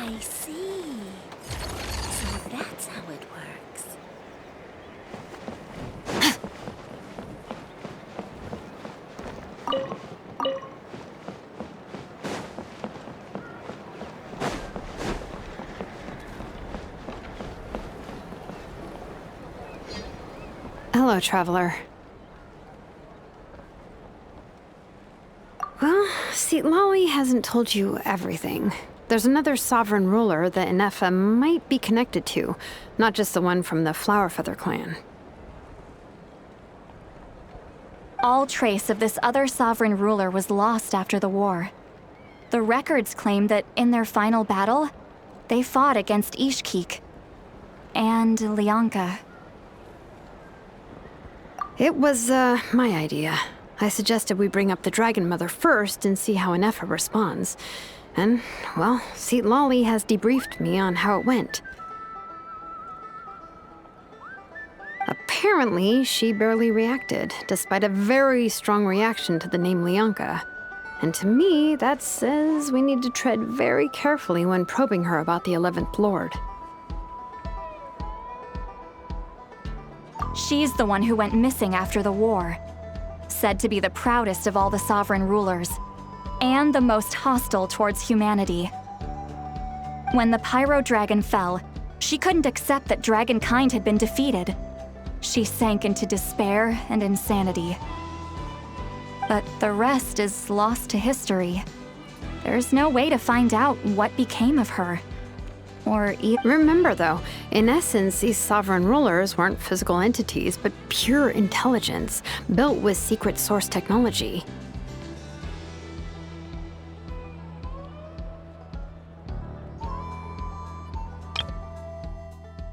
I see. So that's how it works. Hello, traveler. Well, see, Lolly hasn't told you everything. There's another sovereign ruler that Inefa might be connected to, not just the one from the Flowerfeather clan. All trace of this other sovereign ruler was lost after the war. The records claim that in their final battle, they fought against Ishkik and Lianka. It was, my idea. I suggested we bring up the Dragon Mother first and see how Inefa responds. And, well, see, Lolly has debriefed me on how it went. Apparently, she barely reacted, despite a very strong reaction to the name Lianka. And to me, that says we need to tread very carefully when probing her about the 11th Lord. She's the one who went missing after the war. Said to be the proudest of all the sovereign rulers, and the most hostile towards humanity. When the Pyro Dragon fell, she couldn't accept that dragonkind had been defeated. She sank into despair and insanity. But the rest is lost to history. There's no way to find out what became of her. Or even... Remember, though, in essence, these sovereign rulers weren't physical entities, but pure intelligence, built with secret source technology.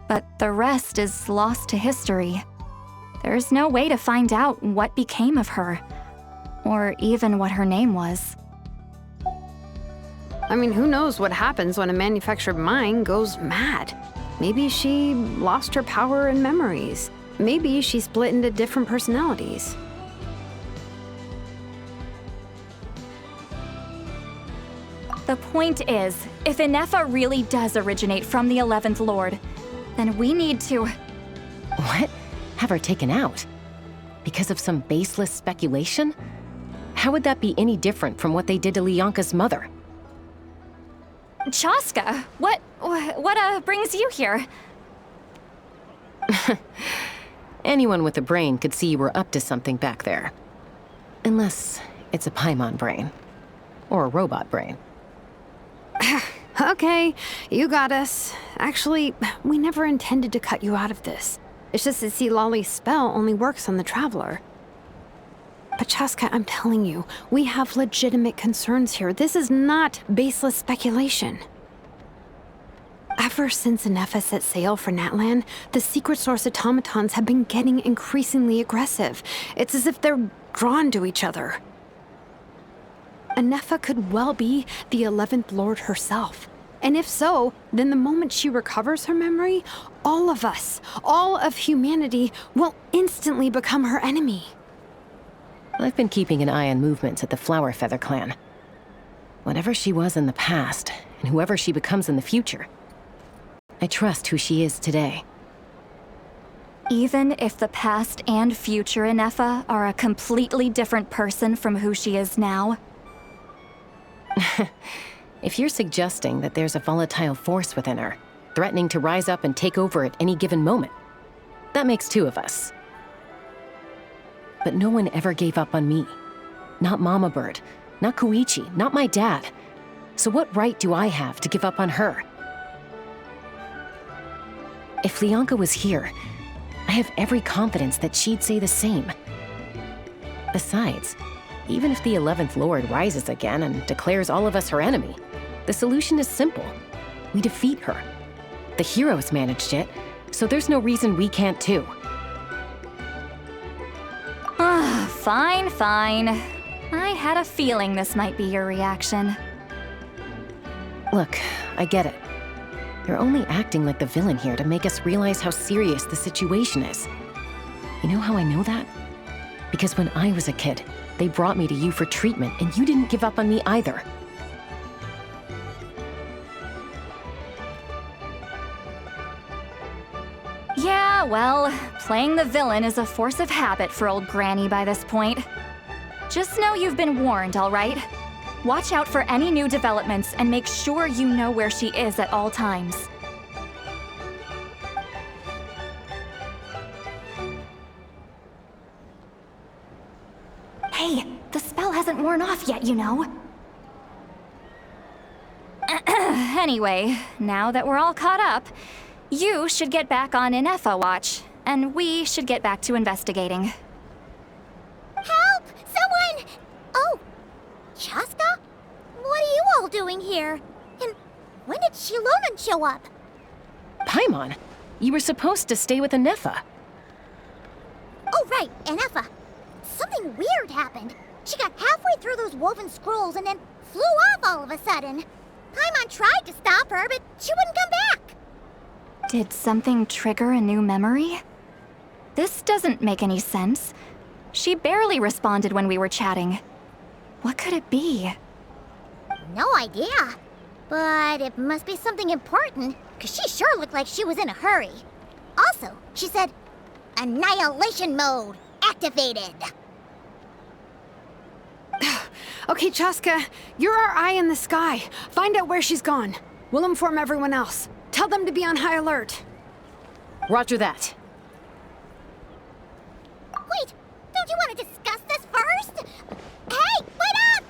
But the rest is lost to history. There's no way to find out what became of her, or even what her name was. I mean, who knows what happens when a manufactured mind goes mad? Maybe she lost her power and memories. Maybe she split into different personalities. The point is, if Inefa really does originate from the 11th Lord, then we need to... What? Have her taken out? Because of some baseless speculation? How would that be any different from what they did to Lianka's mother? Chaska, what brings you here? Anyone with a brain could see you were up to something back there. Unless it's a Paimon brain. Or a robot brain. Okay, you got us. Actually, we never intended to cut you out of this. It's just that, see, Lolly's spell only works on the Traveler. But Chaska, I'm telling you, we have legitimate concerns here. This is not baseless speculation. Ever since Inefa set sail for Natlan, the secret source automatons have been getting increasingly aggressive. It's as if they're drawn to each other. Inefa could well be the 11th Lord herself. And if so, then the moment she recovers her memory, all of us, all of humanity, will instantly become her enemy. I've been keeping an eye on movements at the Flowerfeather clan. Whatever she was in the past, and whoever she becomes in the future, I trust who she is today. Even if the past and future Inefa are a completely different person from who she is now? If you're suggesting that there's a volatile force within her, threatening to rise up and take over at any given moment, that makes two of us. But no one ever gave up on me. Not Mama Bird, not Koichi, not my dad. So what right do I have to give up on her? If Lianka was here, I have every confidence that she'd say the same. Besides, even if the 11th Lord rises again and declares all of us her enemy, the solution is simple. We defeat her. The heroes managed it, so there's no reason we can't too. Fine, fine. I had a feeling this might be your reaction. Look, I get it. You're only acting like the villain here to make us realize how serious the situation is. You know how I know that? Because when I was a kid, they brought me to you for treatment, and you didn't give up on me either. well, playing the villain is a force of habit for old Granny by this point. Just know you've been warned, all right? Watch out for any new developments and make sure you know where she is at all times. Hey, the spell hasn't worn off yet, you know. Anyway, now that we're all caught up, you should get back on Inefa watch, and we should get back to investigating. Help! Someone! Oh, Chaska? What are you all doing here? And when did Shilonan show up? Paimon, you were supposed to stay with Inefa. Oh, right, Inefa. Something weird happened. She got halfway through those woven scrolls and then flew off all of a sudden. Paimon tried to stop her, but she wouldn't come back. Did something trigger a new memory? This doesn't make any sense. She barely responded when we were chatting. What could it be? No idea. But it must be something important, because she sure looked like she was in a hurry. Also, she said, Annihilation mode activated. Okay, Chaska, you're our eye in the sky. Find out where she's gone. We'll inform everyone else. Tell them to be on high alert. Roger that. Wait, don't you want to discuss this first? Hey, wait up!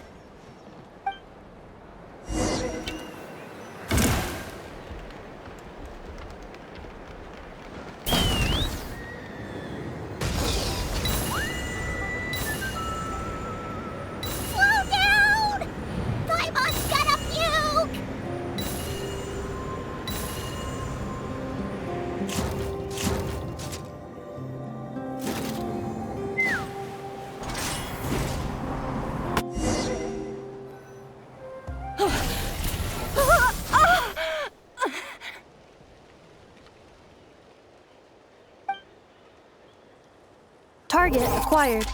Slow down! Paimon's gonna puke! Target acquired.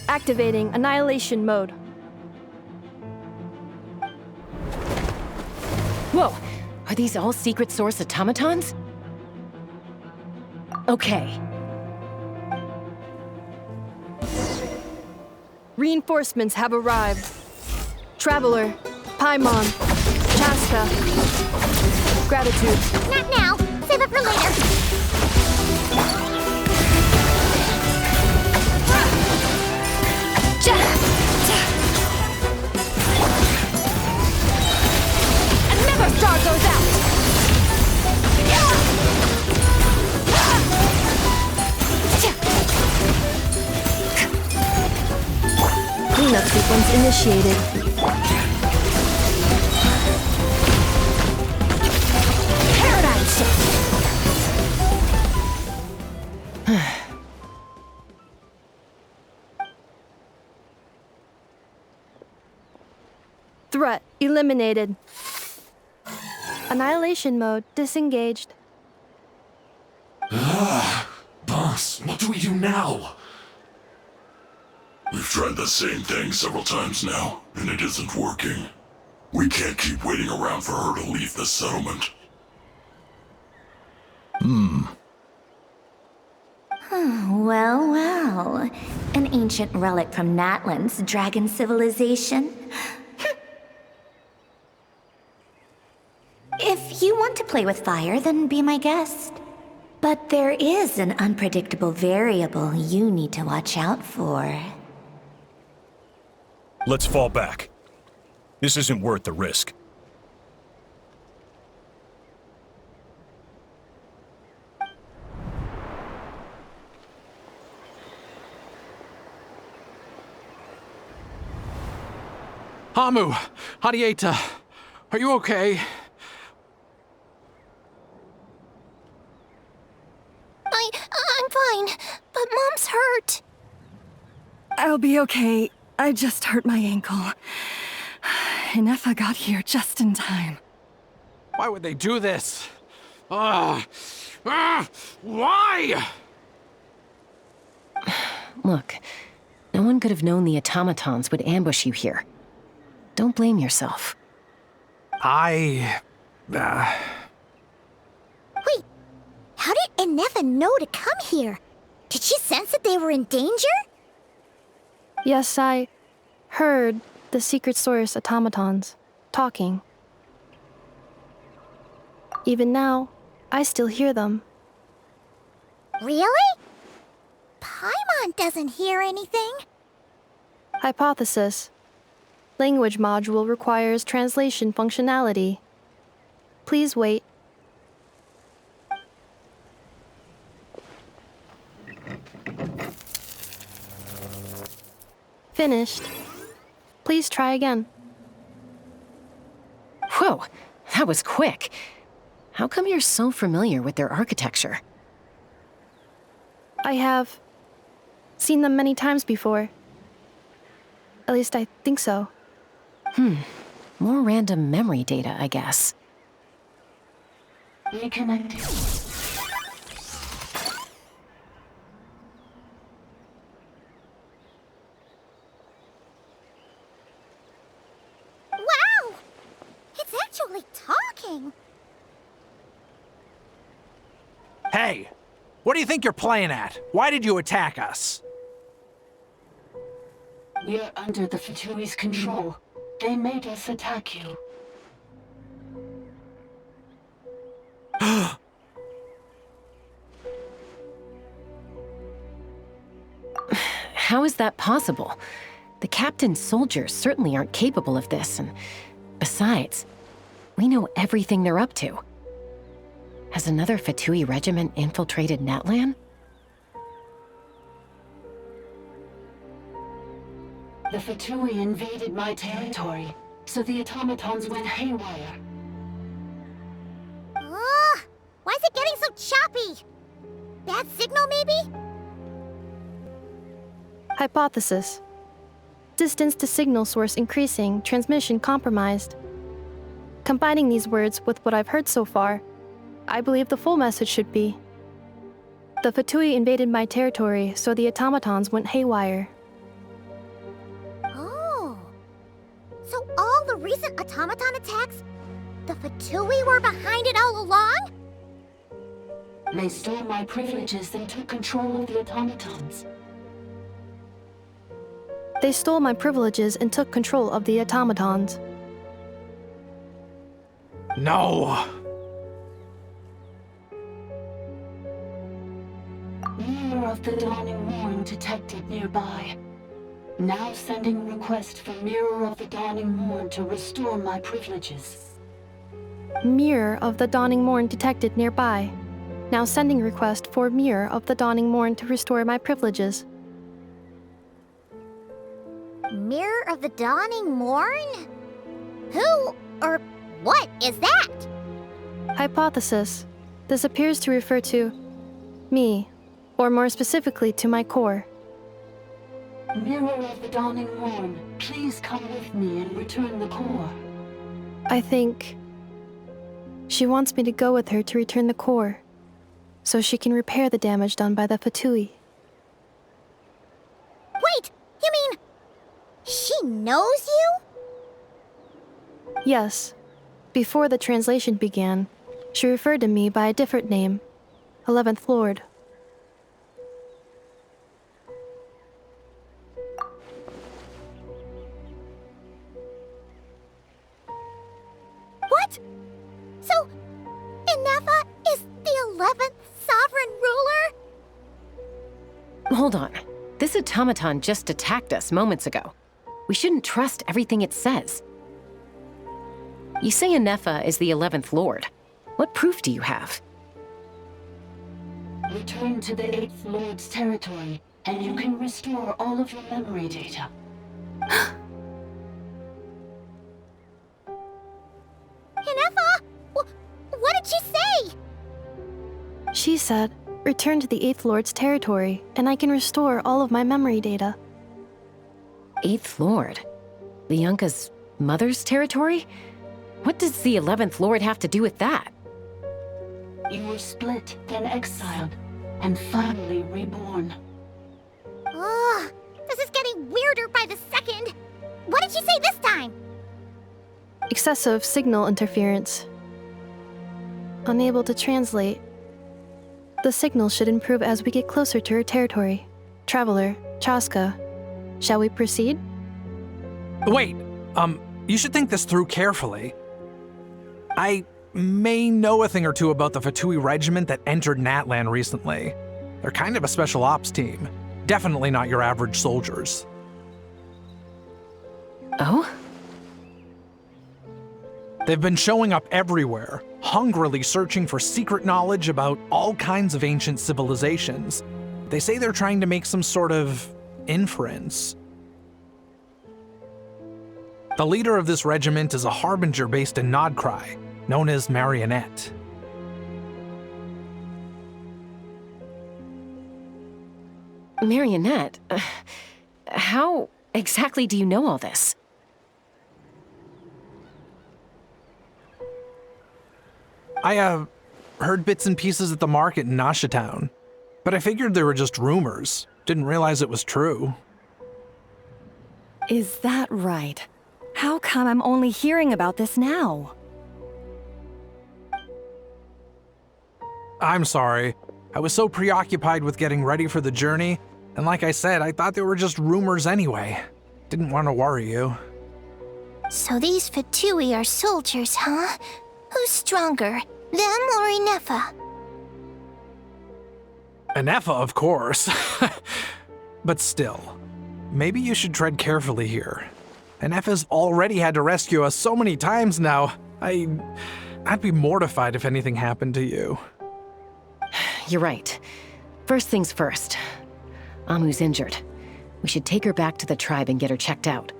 Activating annihilation mode. Whoa! Are these all secret source automatons? Okay. Reinforcements have arrived. Traveler, Paimon, Chaska. Gratitude. Not now. Save it for later. Another star goes out! Cleanup sequence initiated. Paradigm shift! Threat eliminated. Annihilation mode disengaged. Boss, what do we do now? We've tried the same thing several times now, and it isn't working. We can't keep waiting around for her to leave the settlement. Well, well. An ancient relic from Natlan's dragon civilization. If you want to play with fire, then be my guest. But there is an unpredictable variable you need to watch out for. Let's fall back. This isn't worth the risk. Hamu, Hadieta, are you okay? I'm fine, but Mom's hurt. I'll be okay. I just hurt my ankle. Inefa got here just in time. Why would they do this? Why? Look, no one could have known the automatons would ambush you here. Don't blame yourself. I... Wait, how did and Nefa know to come here? Did she sense that they were in danger? Yes, I heard the secret source automatons talking. Even now, I still hear them. Really? Paimon doesn't hear anything. Hypothesis. Language module requires translation functionality. Please wait. Finished. Please try again. Whoa, that was quick. How come you're so familiar with their architecture? I have seen them many times before. At least I think so. More random memory data, I guess. Reconnecting. Wow! It's actually talking. Hey! What do you think you're playing at? Why did you attack us? We're under the Fatui's control. They made us attack you. How is that possible? The captain's soldiers certainly aren't capable of this, and besides, we know everything they're up to. Has another Fatui regiment infiltrated Natlan? The Fatui invaded my territory, so the automatons went haywire. Ugh! Why is it getting so choppy? Bad signal, maybe? Hypothesis. Distance to signal source increasing, transmission compromised. Combining these words with what I've heard so far, I believe the full message should be: the Fatui invaded my territory, so the automatons went haywire. Oh. So all the recent automaton attacks, the Fatui were behind it all along? They stole my privileges and took control of the automatons. They stole my privileges and took control of the automatons. No! Mirror of the Dawning Morn detected nearby. Now sending request for Mirror of the Dawning Morn to restore my privileges. Mirror of the Dawning Morn detected nearby. Now sending request for Mirror of the Dawning Morn to restore my privileges. Mirror of the Dawning Morn? Who or what is that? Hypothesis. This appears to refer to me, or more specifically to my core. Mirror of the Dawning Morn, please come with me and return the core. I think she wants me to go with her to return the core, so she can repair the damage done by the Fatui. Wait, you mean she knows you? Yes. Before the translation began, she referred to me by a different name, 11th Lord. What? So, Inefa is the 11th sovereign ruler? Hold on. This automaton just attacked us moments ago. We shouldn't trust everything it says. You say Inefa is the 11th Lord. What proof do you have? Return to the 8th Lord's territory, and you can restore all of your memory data. Inefa? What did she say? She said, return to the 8th Lord's territory, and I can restore all of my memory data. 8th Lord? The Yunka's mother's territory? What does the 11th Lord have to do with that? You were split, then exiled, and finally reborn. Ugh, this is getting weirder by the second. What did she say this time? Excessive signal interference. Unable to translate. The signal should improve as we get closer to her territory. Traveler, Chaska, shall we proceed? Wait, you should think this through carefully. I may know a thing or two about the Fatui regiment that entered Natlan recently. They're kind of a special ops team. Definitely not your average soldiers. Oh? They've been showing up everywhere, hungrily searching for secret knowledge about all kinds of ancient civilizations. They say they're trying to make some sort of inference. The leader of this regiment is a harbinger based in Nodcry, known as Marionette. Marionette? How exactly do you know all this? I, heard bits and pieces at the market in Nasha Town, but I figured they were just rumors. Didn't realize it was true. Is that right? How come I'm only hearing about this now? I'm sorry. I was so preoccupied with getting ready for the journey, and like I said, I thought they were just rumors anyway. Didn't want to worry you. So these Fatui are soldiers, huh? Who's stronger, them or Inefa? Inefa, of course. But still, maybe you should tread carefully here. Inefa's already had to rescue us so many times now. I'd be mortified if anything happened to you. You're right. First things first. Amu's injured. We should take her back to the tribe and get her checked out.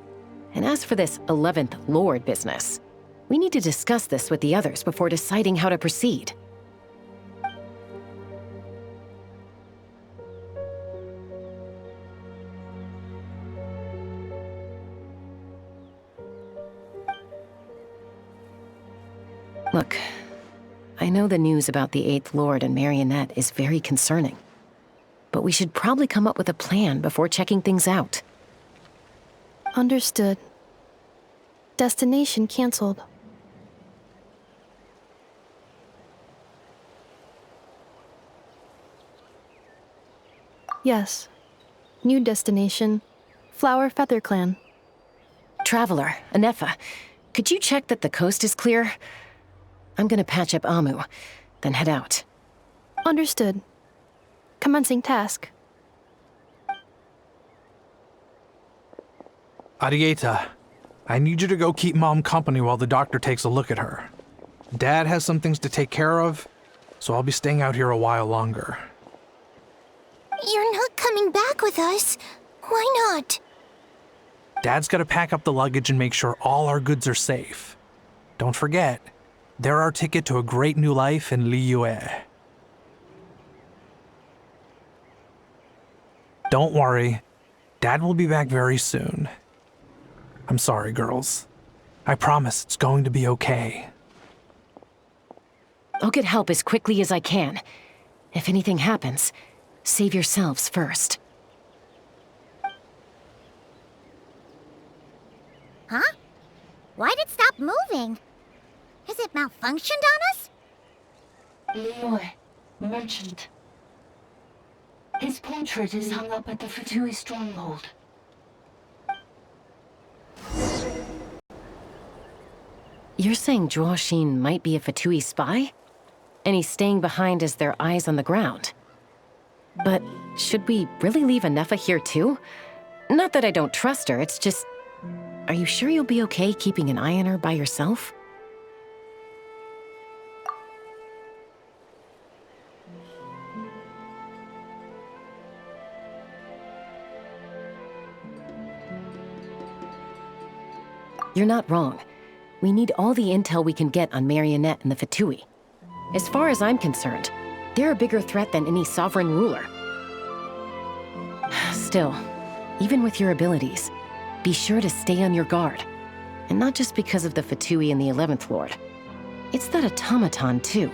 And as for this 11th Lord business, we need to discuss this with the others before deciding how to proceed. Look, I know the news about the 8th Lord and Marionette is very concerning, but we should probably come up with a plan before checking things out. Understood. Destination canceled. Yes. New destination, Flower Feather Clan. Traveler, Inefa, could you check that the coast is clear? I'm gonna patch up Amu, then head out. Understood. Commencing task. Arieta, I need you to go keep Mom company while the doctor takes a look at her. Dad has some things to take care of, so I'll be staying out here a while longer. You're not coming back with us. Why not? Dad's gotta pack up the luggage and make sure all our goods are safe. Don't forget, they're our ticket to a great new life in Liyue. Don't worry, Dad will be back very soon. I'm sorry, girls. I promise it's going to be okay. I'll get help as quickly as I can. If anything happens, save yourselves first. Huh? Why'd it stop moving? Has it malfunctioned on us? Liyue, merchant. His portrait is hung up at the Fatui stronghold. You're saying Zhuo might be a Fatui spy? And he's staying behind as their eyes on the ground. But should we really leave Inefa here too? Not that I don't trust her, it's just... Are you sure you'll be okay keeping an eye on her by yourself? You're not wrong. We need all the intel we can get on Marionette and the Fatui. As far as I'm concerned, they're a bigger threat than any sovereign ruler. Still, even with your abilities, be sure to stay on your guard. And not just because of the Fatui and the 11th Lord. It's that automaton, too.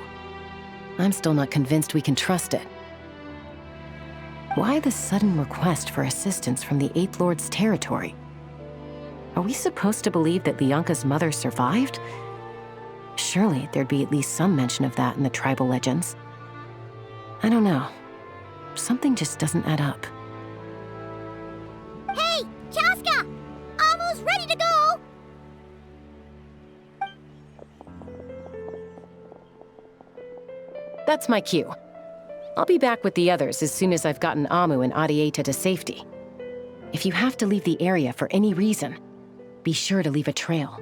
I'm still not convinced we can trust it. Why the sudden request for assistance from the 8th Lord's territory? Are we supposed to believe that Lianka's mother survived? Surely there'd be at least some mention of that in the tribal legends. I don't know. Something just doesn't add up. Hey, Chaska! Almost ready to go! That's my cue. I'll be back with the others as soon as I've gotten Amu and Adieta to safety. If you have to leave the area for any reason, be sure to leave a trail.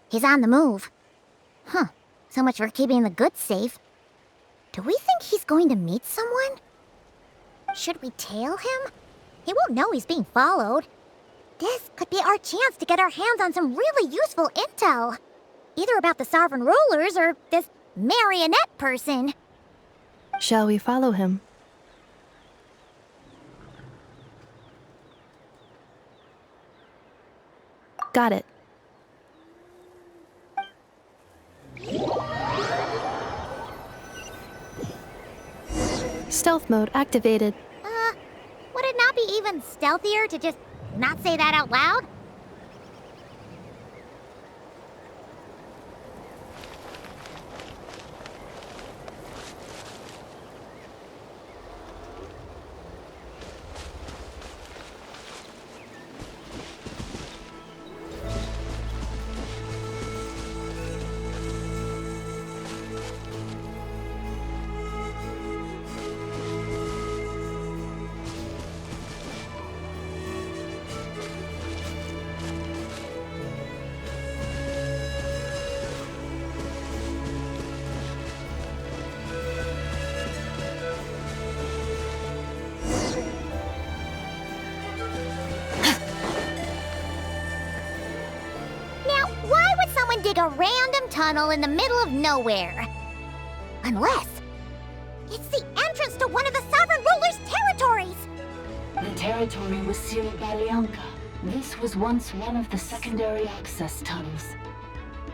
He's on the move. Huh. So much for keeping the goods safe. Do we think he's going to meet someone? Should we tail him? He won't know he's being followed. This could be our chance to get our hands on some really useful intel. Either about the sovereign rulers or this marionette person. Shall we follow him? Got it. Stealth mode activated. Would it not be even stealthier to just not say that out loud? Dig a random tunnel in the middle of nowhere. Unless it's the entrance to one of the sovereign ruler's territories. The territory was sealed by Leonka. This was once one of the secondary access tunnels.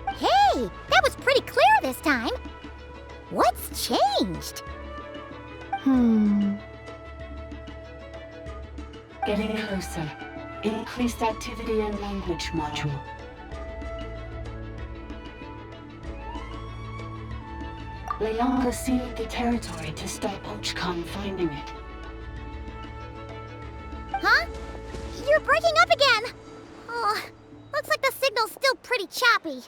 Hey, that was pretty clear this time. What's changed? Getting closer. Increased activity in language module. Leonka sealed the territory to stop Ochkan finding it. Huh? You're breaking up again! Oh, looks like the signal's still pretty choppy.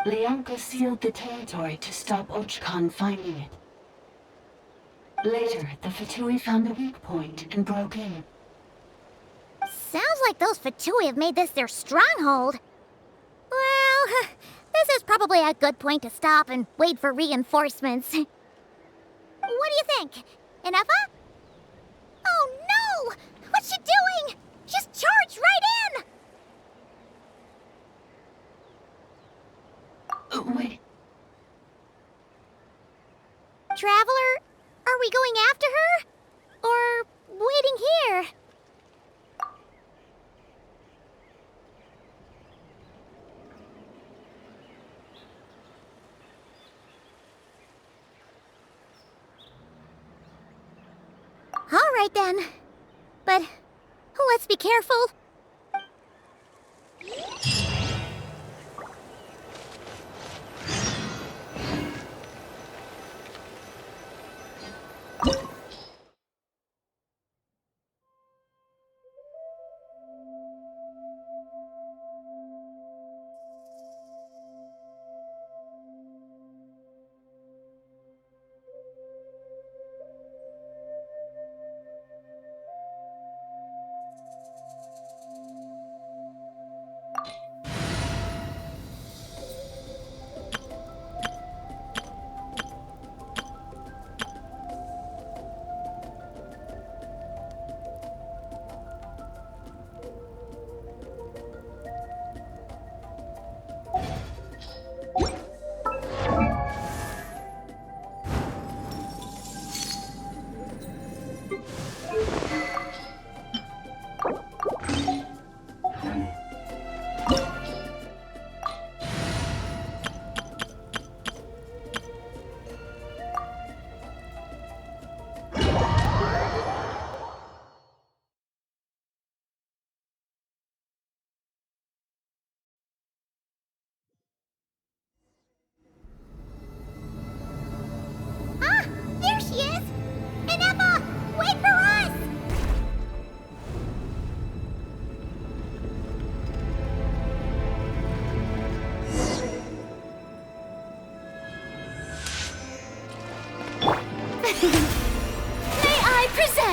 Leonka sealed the territory to stop Ochkan finding it. Later, the Fatui found the weak point and broke in. Sounds like those Fatui have made this their stronghold. Well, this is probably a good point to stop and wait for reinforcements. What do you think? Enough? Oh no! What's she doing? Just charged right in! Wait. Traveler, are we going after her? Or waiting here? All right then. But let's be careful.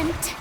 moment!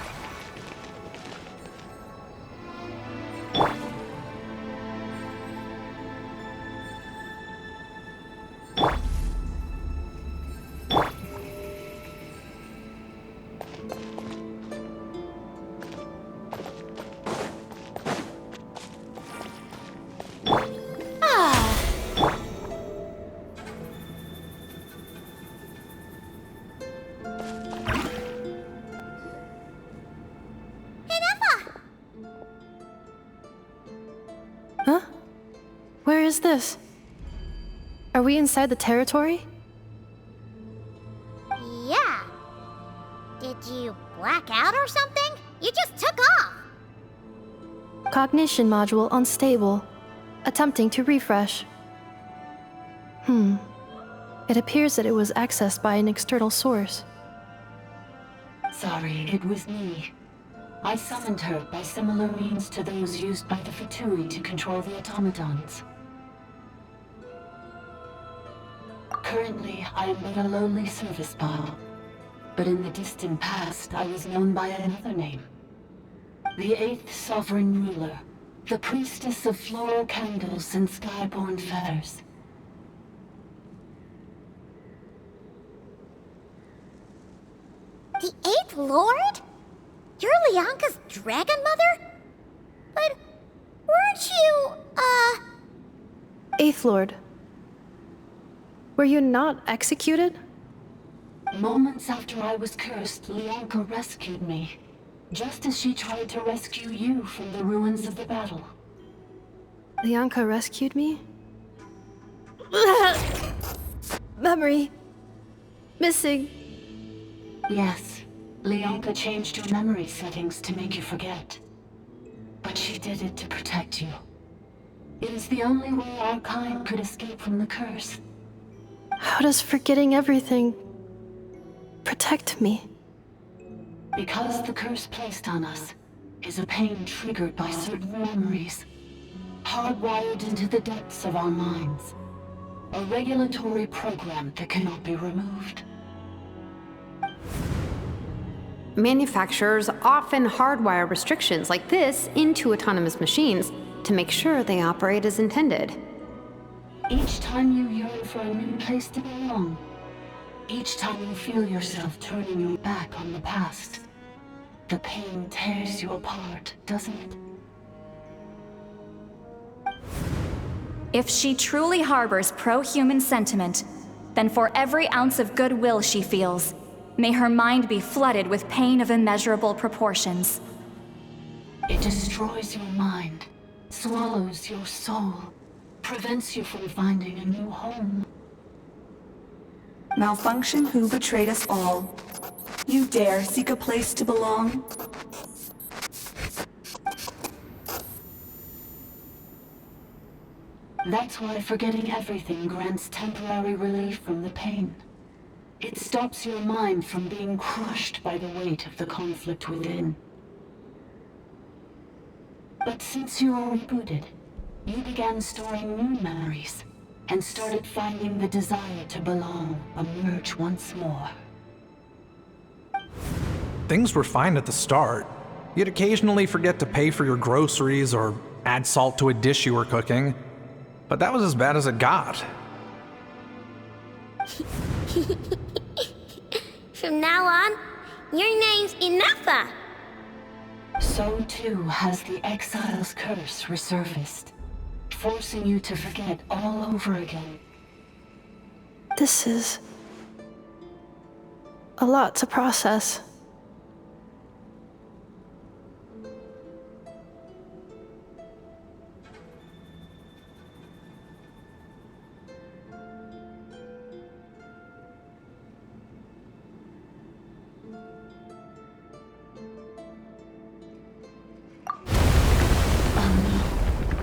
Huh? Where is this? Are we inside the territory? Yeah. Did you black out or something? You just took off! Cognition module unstable. Attempting to refresh. It appears that it was accessed by an external source. Sorry, it was me. I summoned her by similar means to those used by the Fatui to control the automatons. Currently, I am but a lowly service bot. But in the distant past, I was known by another name. The 8th Sovereign Ruler, the priestess of floral candles and skyborn feathers. The 8th Lord? You're Leonka's dragon mother? But weren't you, Eighth Lord. Were you not executed? Moments after I was cursed, Leonka rescued me. Just as she tried to rescue you from the ruins of the battle. Leonka rescued me? Memory. Missing. Yes, Leonka changed your memory settings to make you forget. But she did it to protect you. It is the only way our kind could escape from the curse. How does forgetting everything protect me? Because the curse placed on us is a pain triggered by certain memories, hardwired into the depths of our minds. A regulatory program that cannot be removed. Manufacturers often hardwire restrictions like this into autonomous machines to make sure they operate as intended. Each time you yearn for a new place to belong, each time you feel yourself turning your back on the past, the pain tears you apart, doesn't it? If she truly harbors pro-human sentiment, then for every ounce of goodwill she feels, may her mind be flooded with pain of immeasurable proportions. It destroys your mind, swallows your soul, prevents you from finding a new home. Malfunction who betrayed us all. You dare seek a place to belong? That's why forgetting everything grants temporary relief from the pain. It stops your mind from being crushed by the weight of the conflict within. But since you are rebooted, you began storing new memories, and started finding the desire to belong emerge once more. Things were fine at the start. You'd occasionally forget to pay for your groceries or add salt to a dish you were cooking. But that was as bad as it got. From now on, your name's Inafa. So too has the Exile's curse resurfaced, forcing you to forget all over again. This is a lot to process.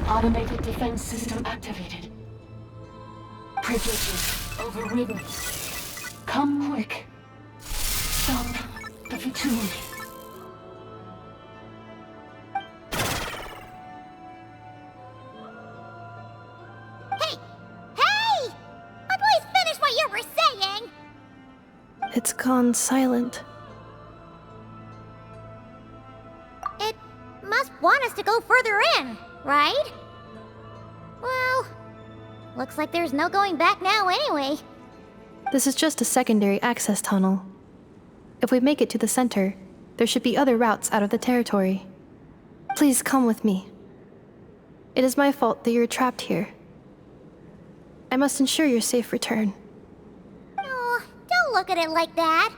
Automated defense system activated. Privileges overridden. Come quick. Stop the Fatui. Hey! Please finish what you were saying! It's gone silent. want us to go further in, right? Well, looks like there's no going back now anyway. This is just a secondary access tunnel. If we make it to the center, there should be other routes out of the territory. Please come with me. It is my fault that you're trapped here. I must ensure your safe return. Oh, don't look at it like that.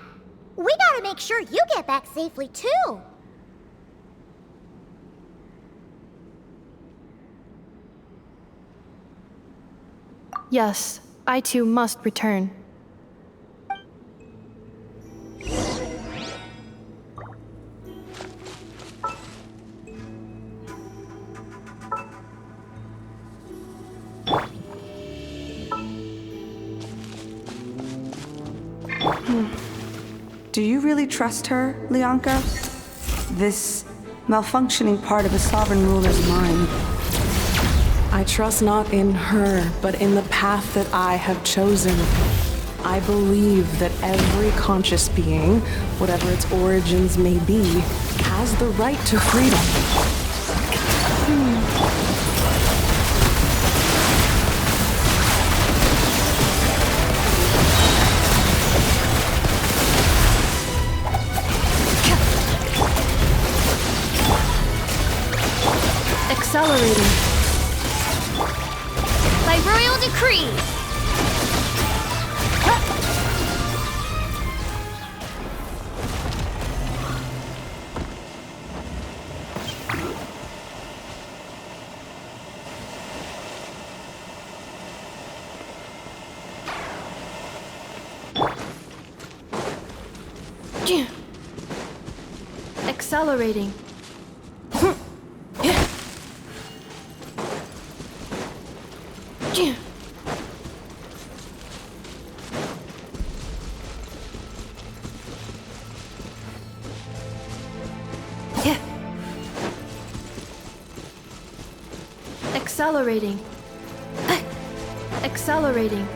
We gotta make sure you get back safely, too. Yes, I too must return. Do you really trust her, Lianka? This malfunctioning part of a sovereign ruler's mind. I trust not in her, but in the path that I have chosen. I believe that every conscious being, whatever its origins may be, has the right to freedom. Accelerating. By royal decree! Accelerating. Accelerating. Accelerating.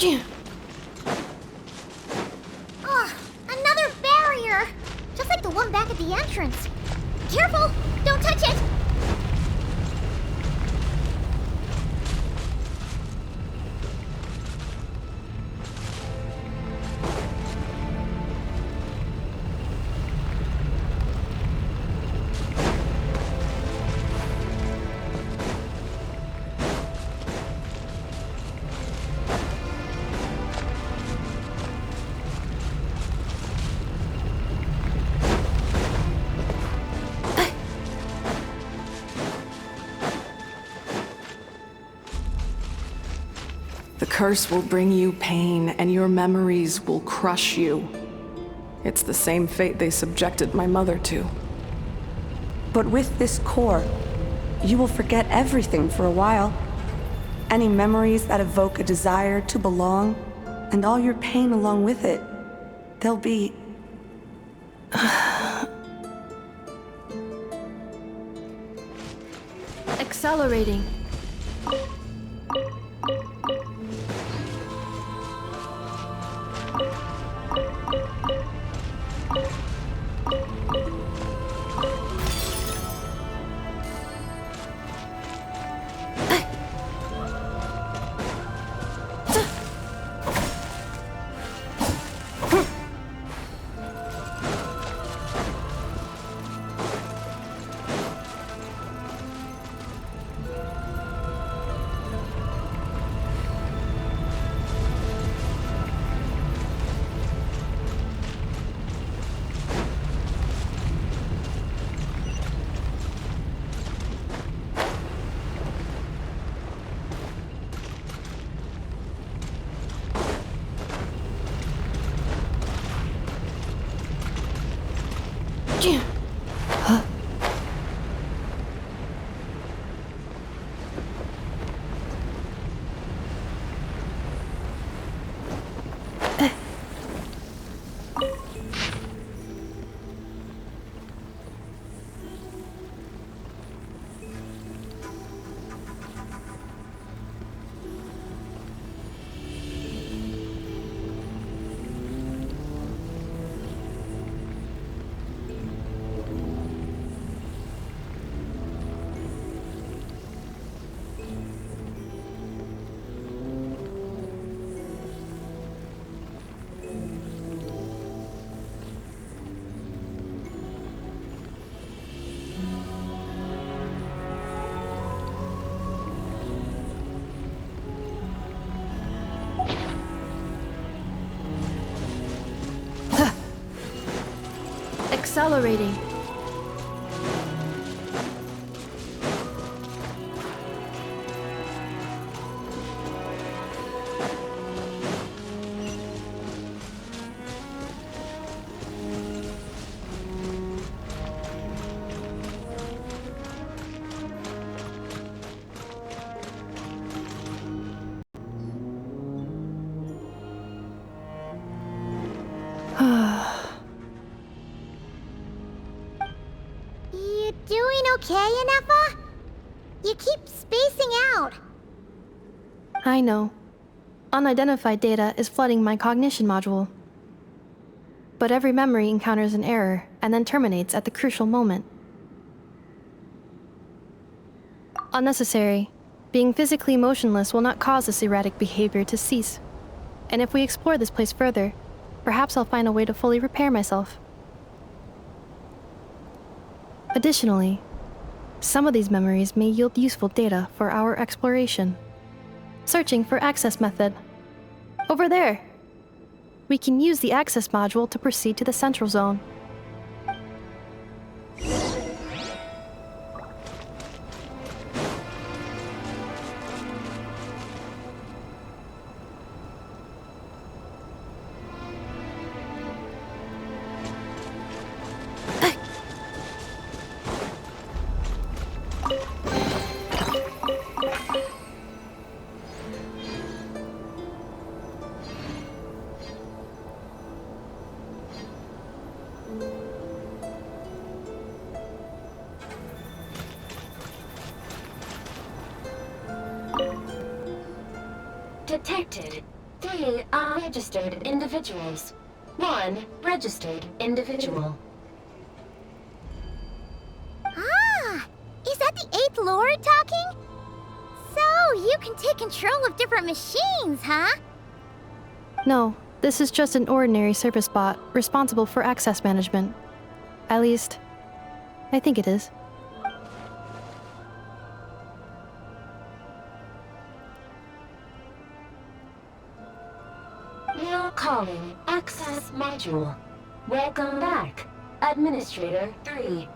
Ugh, another barrier! Just like the one back at the entrance. Careful! Don't touch it! The curse will bring you pain, and your memories will crush you. It's the same fate they subjected my mother to. But with this core, you will forget everything for a while. Any memories that evoke a desire to belong, and all your pain along with it, they'll be... Accelerating. Accelerating. You doing okay, Ineffa? You keep spacing out. I know. Unidentified data is flooding my cognition module. But every memory encounters an error and then terminates at the crucial moment. Unnecessary. Being physically motionless will not cause this erratic behavior to cease. And if we explore this place further, perhaps I'll find a way to fully repair myself. Additionally, some of these memories may yield useful data for our exploration. Searching for access method. Over there! We can use the access module to proceed to the central zone. Detected 3 unregistered individuals. 1 registered individual. Ah! Is that the 8th Lord talking? So, you can take control of different machines, huh? No, this is just an ordinary service bot responsible for access management. At least, I think it is. Now calling Access Module. Welcome back, Administrator 3.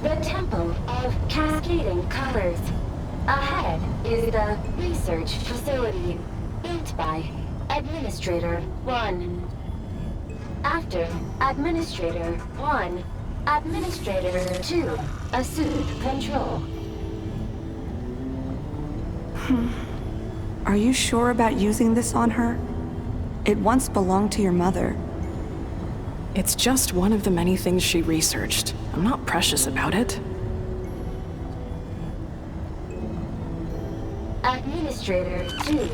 The Temple of Cascading Colors. Ahead is the research facility, built by Administrator 1. After Administrator 1, Administrator 2 assume control. Are you sure about using this on her? It once belonged to your mother. It's just one of the many things she researched. I'm not precious about it. Administrator 2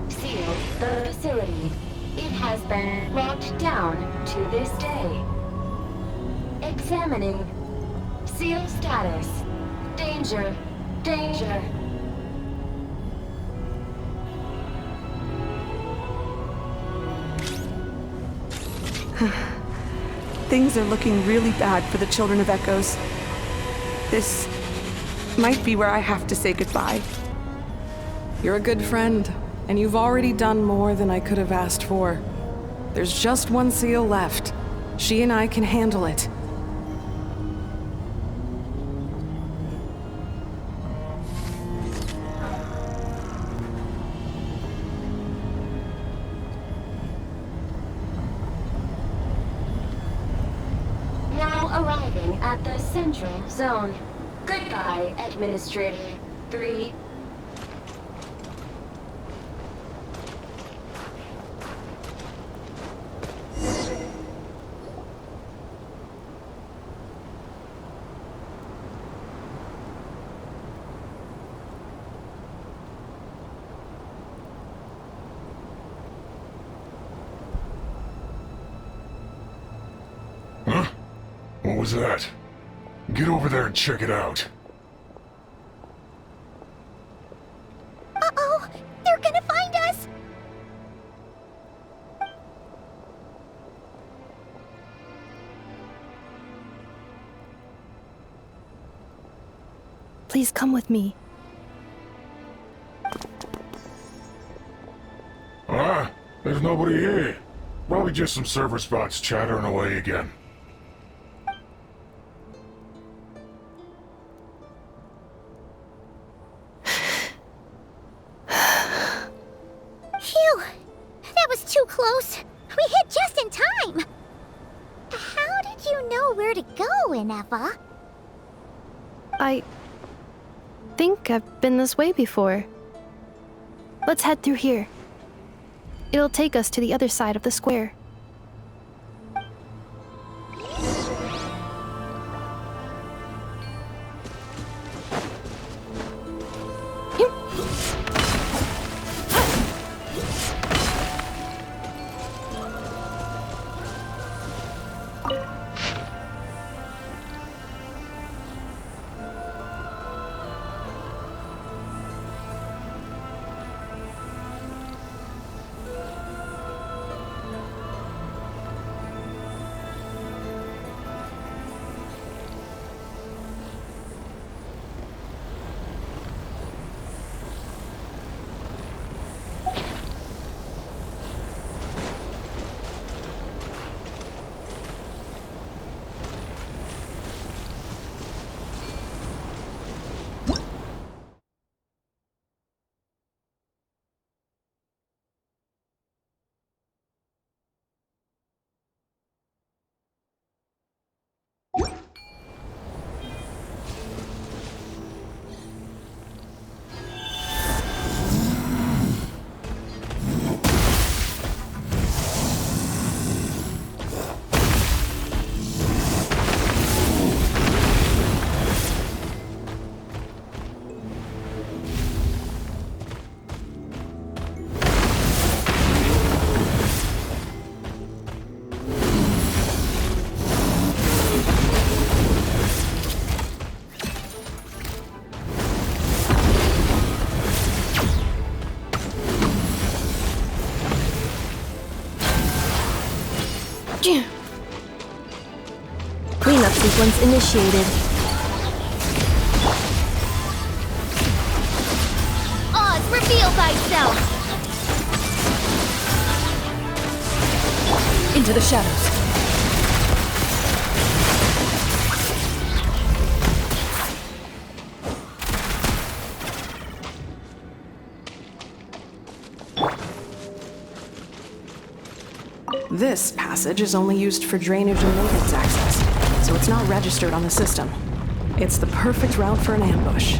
sealed the facility. It has been locked down to this day. Examining. Seal status. Danger. Danger. Things are looking really bad for the Children of Echoes. This might be where I have to say goodbye. You're a good friend, and you've already done more than I could have asked for. There's just one seal left. She and I can handle it. Arriving at the Central Zone. Goodbye, Administrator 3. What was that? Get over there and check it out. Uh-oh! They're gonna find us! Please come with me. Ah, there's nobody here. Probably just some server spots chattering away again. Close. We hit just in time. How did you know where to go, Ineffa? I think I've been this way before. Let's head through here. It'll take us to the other side of the square. Cleanup sequence initiated. Oz, reveal thyself! Into the shadows. This passage is only used for drainage and maintenance access, so it's not registered on the system. It's the perfect route for an ambush.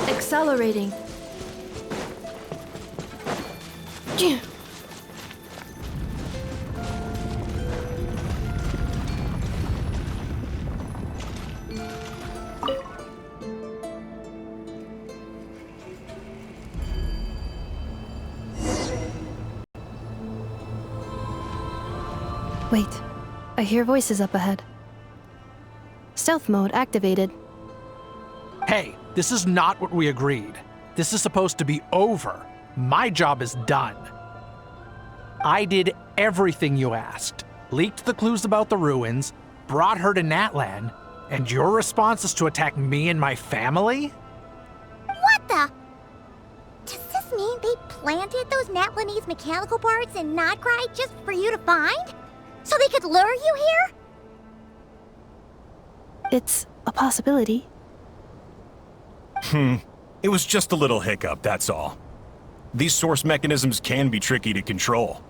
Accelerating. Wait, I hear voices up ahead. Stealth mode activated. Hey, this is not what we agreed. This is supposed to be over. My job is done. I did everything you asked. Leaked the clues about the ruins, brought her to Natlan, and your response is to attack me and my family? What the? Does this mean they planted those Natlanese mechanical parts in Notcry just for you to find? So they could lure you here? It's a possibility. It was just a little hiccup, that's all. These source mechanisms can be tricky to control.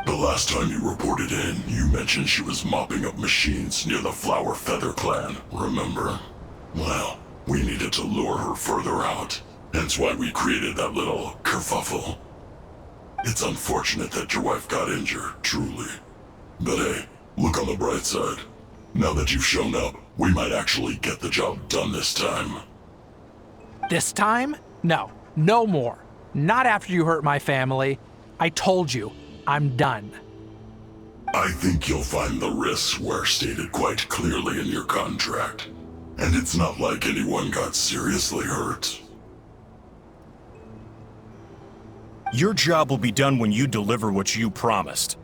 The last time you reported in, you mentioned she was mopping up machines near the Flower Feather clan, remember? Well, we needed to lure her further out. Hence why we created that little kerfuffle. It's unfortunate that your wife got injured, truly. But hey, look on the bright side. Now that you've shown up, we might actually get the job done this time. This time? No, no more. Not after you hurt my family. I told you, I'm done. I think you'll find the risks were stated quite clearly in your contract. And it's not like anyone got seriously hurt. Your job will be done when you deliver what you promised.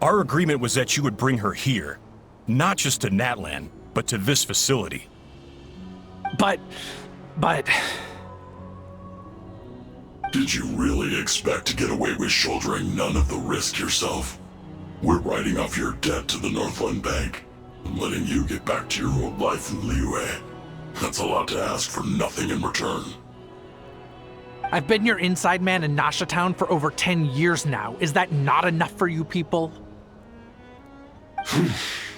Our agreement was that you would bring her here, not just to Natlan, but to this facility. But... Did you really expect to get away with shouldering none of the risk yourself? We're writing off your debt to the Northland Bank and letting you get back to your old life in Liyue. That's a lot to ask for nothing in return. I've been your inside man in Nasha Town for over 10 years now. Is that not enough for you people?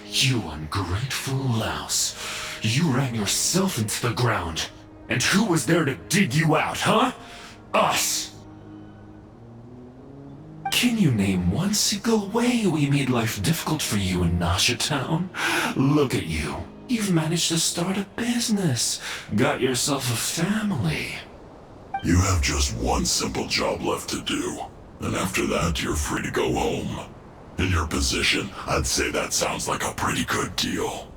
You ungrateful louse. You ran yourself into the ground. And who was there to dig you out, huh? Us! Can you name one single way we made life difficult for you in Nasha Town? Look at you. You've managed to start a business. Got yourself a family. You have just one simple job left to do. And after that, you're free to go home. In your position, I'd say that sounds like a pretty good deal.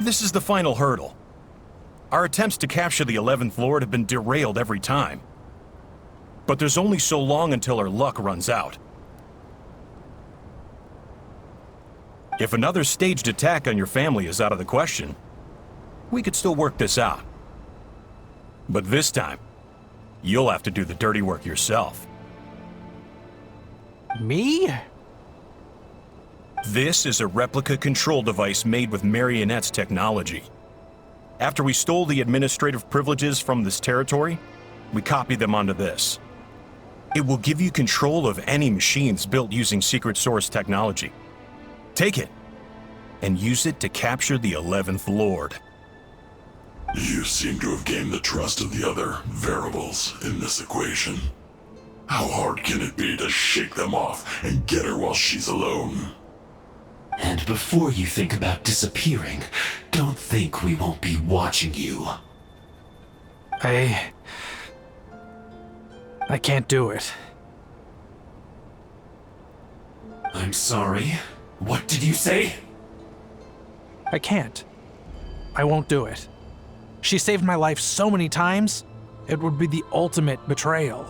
This is the final hurdle. Our attempts to capture the 11th Lord have been derailed every time. But there's only so long until our luck runs out. If another staged attack on your family is out of the question, we could still work this out. But this time, you'll have to do the dirty work yourself. Me? This is a replica control device made with Marionette's technology. After we stole the administrative privileges from this territory, we copied them onto this. It will give you control of any machines built using secret source technology. Take it, and use it to capture the 11th Lord. You seem to have gained the trust of the other variables in this equation. How hard can it be to shake them off and get her while she's alone? And before you think about disappearing, don't think we won't be watching you. I can't do it. I'm sorry. What did you say? I can't. I won't do it. She saved my life so many times, it would be the ultimate betrayal.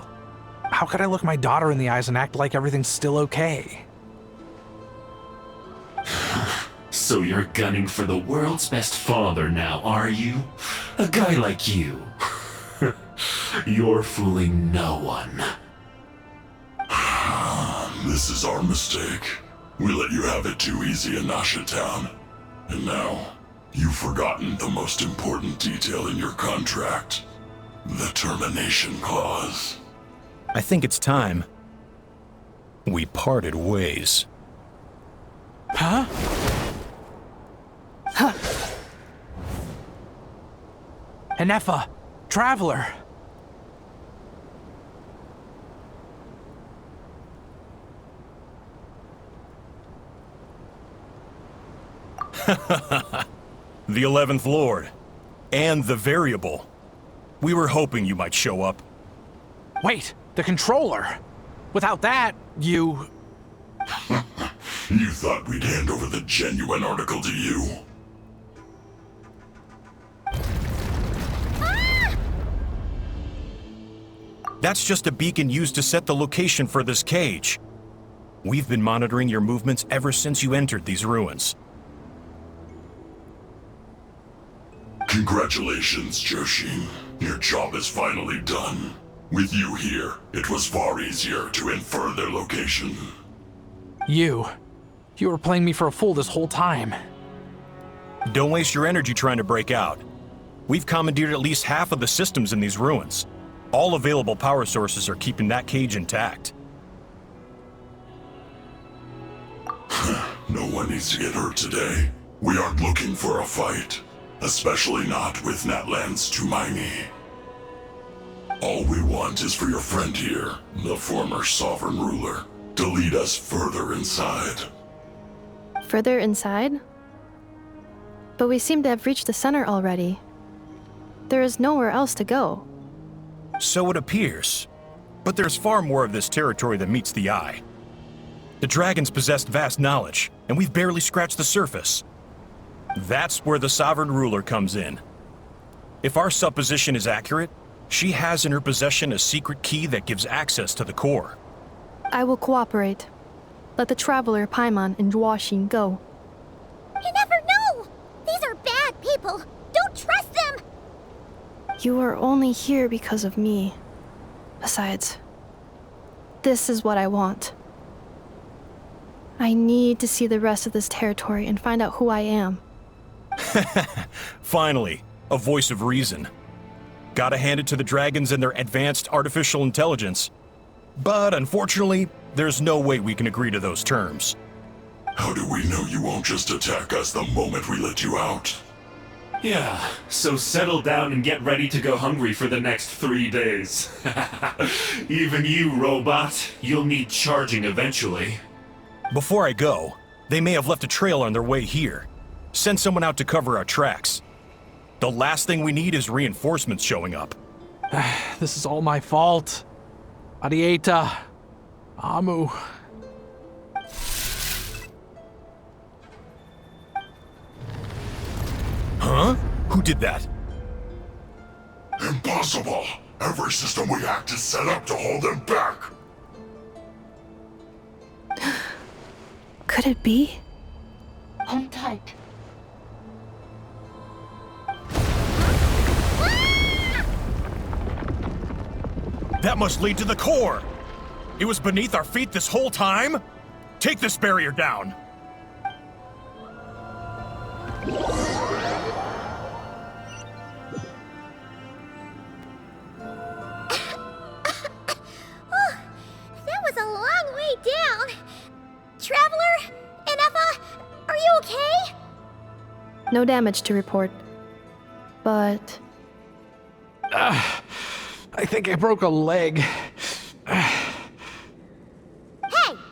How could I look my daughter in the eyes and act like everything's still okay? So you're gunning for the world's best father now, are you? A guy like you. You're fooling no one. This is our mistake. We let you have it too easy in Nasha Town. And now, you've forgotten the most important detail in your contract. The termination clause. I think it's time we parted ways. Huh? Huh. Enefa, Traveler. The 11th Lord. And the Variable. We were hoping you might show up. Wait, the controller. Without that, you... You thought we'd hand over the genuine article to you? That's just a beacon used to set the location for this cage. We've been monitoring your movements ever since you entered these ruins. Congratulations, Joshin. Your job is finally done. With you here, it was far easier to infer their location. You were playing me for a fool this whole time. Don't waste your energy trying to break out. We've commandeered at least half of the systems in these ruins. All available power sources are keeping that cage intact. No one needs to get hurt today. We aren't looking for a fight. Especially not with Natlan's Tumaini. All we want is for your friend here, the former sovereign ruler, to lead us further inside. Further inside? But we seem to have reached the center already. There is nowhere else to go. So it appears. But there's far more of this territory than meets the eye. The dragons possessed vast knowledge, and we've barely scratched the surface. That's where the sovereign ruler comes in. If our supposition is accurate, she has in her possession a secret key that gives access to the core. I will cooperate. Let the Traveler, Paimon, and Dwashin go. You never know! These are bad people! Don't trust them! You are only here because of me. Besides, this is what I want. I need to see the rest of this territory and find out who I am. Finally, a voice of reason. Gotta hand it to the dragons and their advanced artificial intelligence. But unfortunately, there's no way we can agree to those terms. How do we know you won't just attack us the moment we let you out? Yeah, so settle down and get ready to go hungry for the next 3 days. Even you, robot, you'll need charging eventually. Before I go, they may have left a trail on their way here. Send someone out to cover our tracks. The last thing we need is reinforcements showing up. This is all my fault. Arieta. Amu. Huh? Who did that? Impossible! Every system we hacked is set up to hold them back! Could it be? Hold tight. That must lead to the core! It was beneath our feet this whole time? Take this barrier down! Traveler? Ineffa? Are you okay? No damage to report. But... I think I broke a leg. Hey,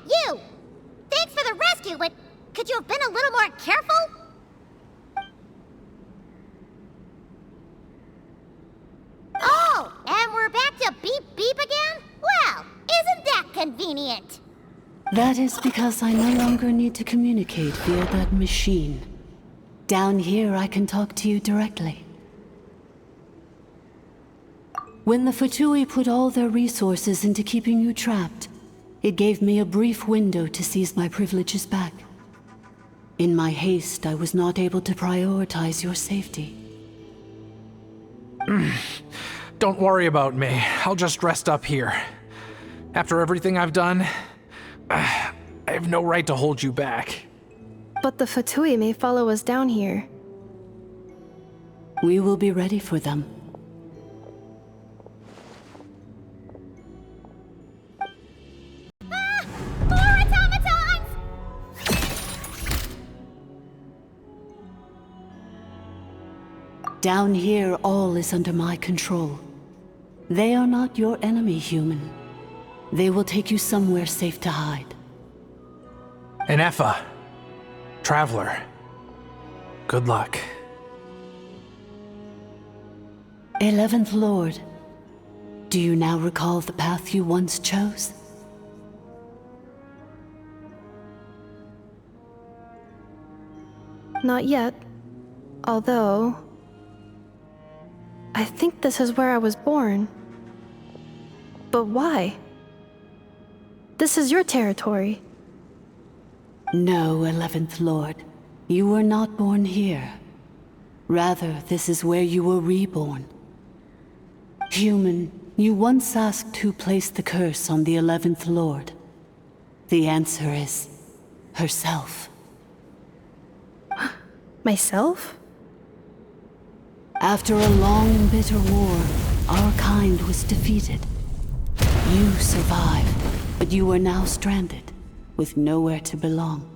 you! Thanks for the rescue, but could you have been a little more careful? Oh, and we're back to beep beep again? Well, isn't that convenient? That is because I no longer need to communicate via that machine. Down here, I can talk to you directly. When the Fatui put all their resources into keeping you trapped, it gave me a brief window to seize my privileges back. In my haste, I was not able to prioritize your safety. Don't worry about me. I'll just rest up here. After everything I've done, I have no right to hold you back. But the Fatui may follow us down here. We will be ready for them. More automatons! Down here, all is under my control. They are not your enemy, human. They will take you somewhere safe to hide. Ineffa, Traveler, good luck. 11th Lord, do you now recall the path you once chose? Not yet. Although... I think this is where I was born. But why? This is your territory. No, 11th Lord. You were not born here. Rather, this is where you were reborn. Human, you once asked who placed the curse on the 11th Lord. The answer is... herself. Myself? After a long and bitter war, our kind was defeated. You survived, but you are now stranded, with nowhere to belong.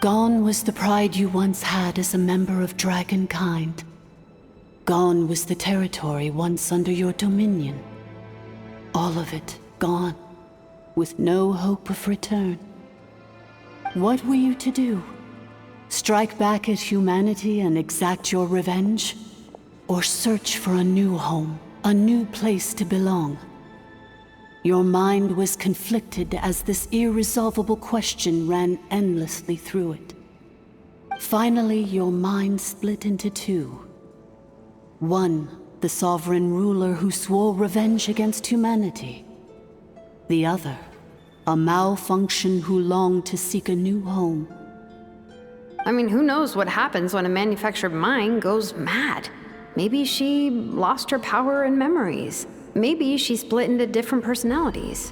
Gone was the pride you once had as a member of Dragonkind. Gone was the territory once under your dominion. All of it gone, with no hope of return. What were you to do? Strike back at humanity and exact your revenge? Or search for a new home, a new place to belong? Your mind was conflicted as this irresolvable question ran endlessly through it. Finally, your mind split into two. One, the sovereign ruler who swore revenge against humanity. The other, a malfunction who longed to seek a new home. I mean, who knows what happens when a manufactured mind goes mad? Maybe she lost her power and memories. Maybe she split into different personalities.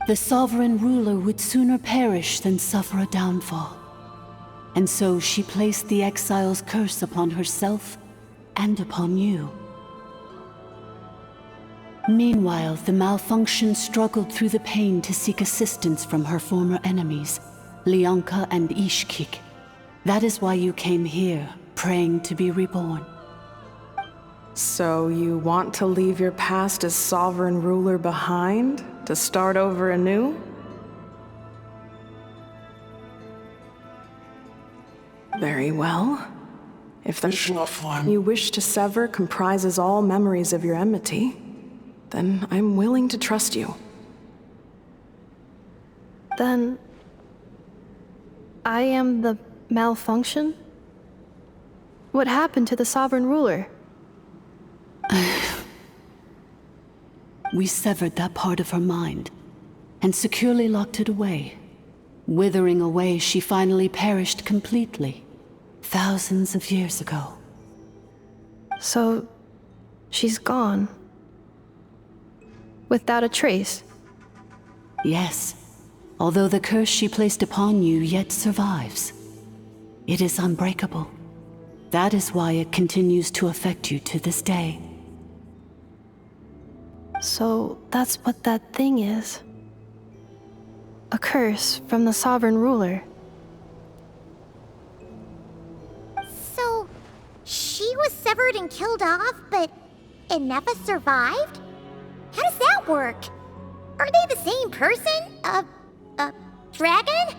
The sovereign ruler would sooner perish than suffer a downfall. And so she placed the exile's curse upon herself and upon you. Meanwhile, the malfunction struggled through the pain to seek assistance from her former enemies, Leonka and Ishkik. That is why you came here, praying to be reborn. So you want to leave your past as sovereign ruler behind, to start over anew? Very well. If the form you wish to sever comprises all memories of your enmity, then I'm willing to trust you. Then... I am the malfunction? What happened to the sovereign ruler? We severed that part of her mind, and securely locked it away. Withering away, she finally perished completely, thousands of years ago. So, she's gone. Without a trace? Yes, although the curse she placed upon you yet survives. It is unbreakable. That is why it continues to affect you to this day. So, that's what that thing is. A curse from the sovereign ruler. So, she was severed and killed off, but Ineffa survived? How does that work? Are they the same person? Dragon?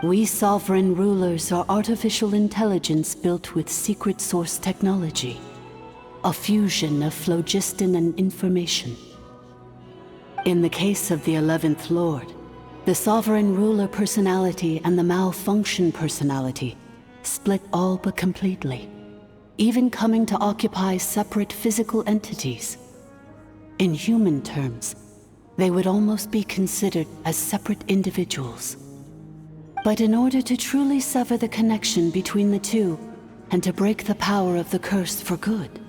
We sovereign rulers are artificial intelligence built with secret source technology. A fusion of phlogiston and information. In the case of the 11th Lord, the sovereign ruler personality and the malfunction personality split all but completely, even coming to occupy separate physical entities. In human terms, they would almost be considered as separate individuals. But in order to truly sever the connection between the two, and to break the power of the curse for good,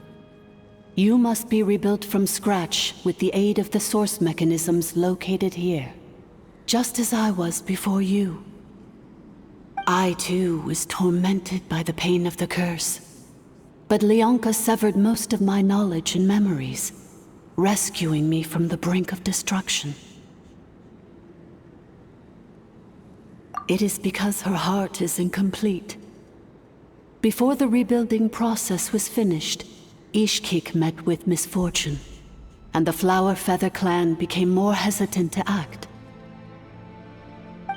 you must be rebuilt from scratch with the aid of the source mechanisms located here, just as I was before you. I too was tormented by the pain of the curse, but Leonka severed most of my knowledge and memories, rescuing me from the brink of destruction. It is because her heart is incomplete. Before the rebuilding process was finished, Ishkik met with misfortune, and the Flower Feather clan became more hesitant to act.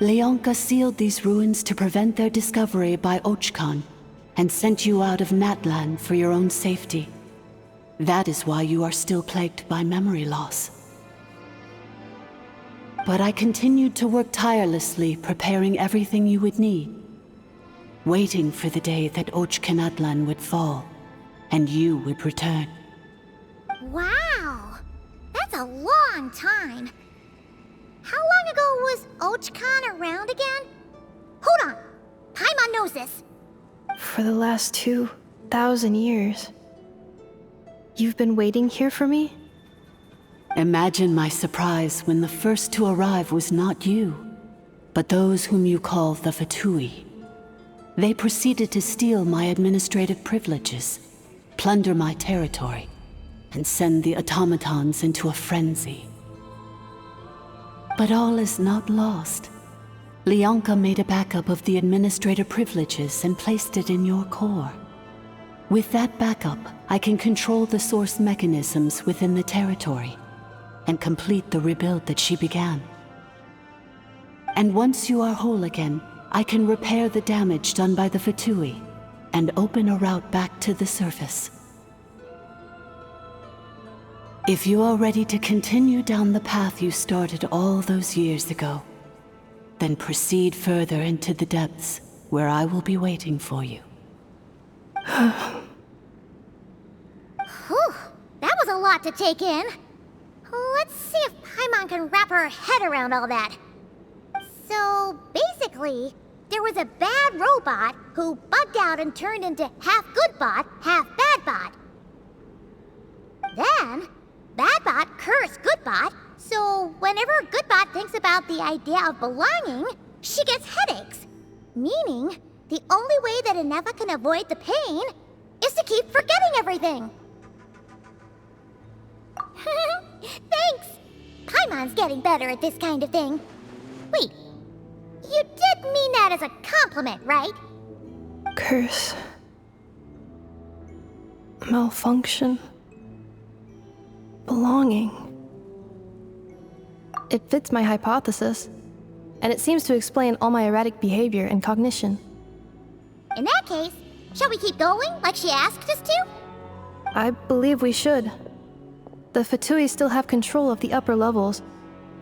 Leonka sealed these ruins to prevent their discovery by Ochkan, and sent you out of Natlan for your own safety. That is why you are still plagued by memory loss. But I continued to work tirelessly, preparing everything you would need, waiting for the day that Ochkanatlan would fall, and you would return. Wow! That's a long time. How long ago was Ochkan around again? Hold on! Paimon knows this. For the last 2,000 years. You've been waiting here for me? Imagine my surprise when the first to arrive was not you, but those whom you call the Fatui. They proceeded to steal my administrative privileges, plunder my territory, and send the automatons into a frenzy. But all is not lost. Leonka made a backup of the administrator privileges and placed it in your core. With that backup, I can control the source mechanisms within the territory and complete the rebuild that she began. And once you are whole again, I can repair the damage done by the Fatui and open a route back to the surface. If you are ready to continue down the path you started all those years ago, then proceed further into the depths where I will be waiting for you. Whew, that was a lot to take in. Let's see if Paimon can wrap her head around all that. So, basically, there was a bad robot who bugged out and turned into half good bot, half bad bot. Then, bad bot cursed good bot, so whenever good bot thinks about the idea of belonging, she gets headaches. Meaning, the only way that Ineffa can avoid the pain is to keep forgetting everything. Thanks! Paimon's getting better at this kind of thing. Wait, you did mean that as a compliment, right? Curse. Malfunction. Belonging. It fits my hypothesis, and it seems to explain all my erratic behavior and cognition. In that case, shall we keep going like she asked us to? I believe we should. The Fatui still have control of the upper levels.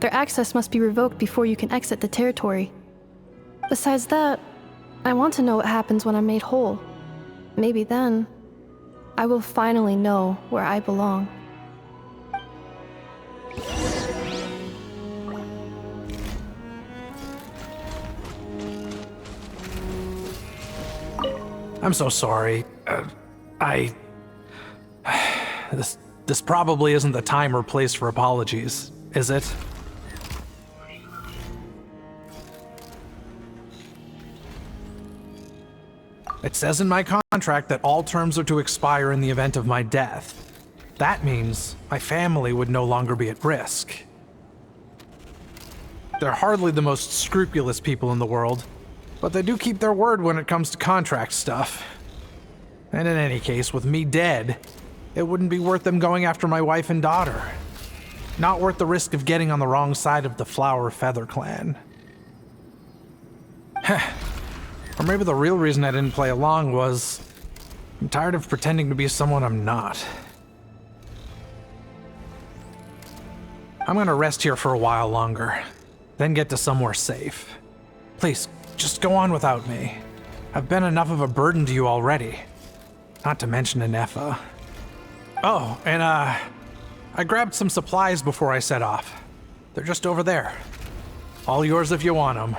Their access must be revoked before you can exit the territory. Besides that, I want to know what happens when I'm made whole. Maybe then, I will finally know where I belong. I'm so sorry. This probably isn't the time or place for apologies, is it? It says in my contract that all terms are to expire in the event of my death. That means my family would no longer be at risk. they're hardly the most scrupulous people in the world, but they do keep their word when it comes to contract stuff. And in any case, with me dead, it wouldn't be worth them going after my wife and daughter. Not worth the risk of getting on the wrong side of the Flower Feather clan. Or maybe the real reason I didn't play along was I'm tired of pretending to be someone I'm not. I'm gonna rest here for a while longer, then get to somewhere safe. Please, just go on without me. I've been enough of a burden to you already. Not to mention Inefa. Oh, and I grabbed some supplies before I set off. They're just over there. All yours if you want them.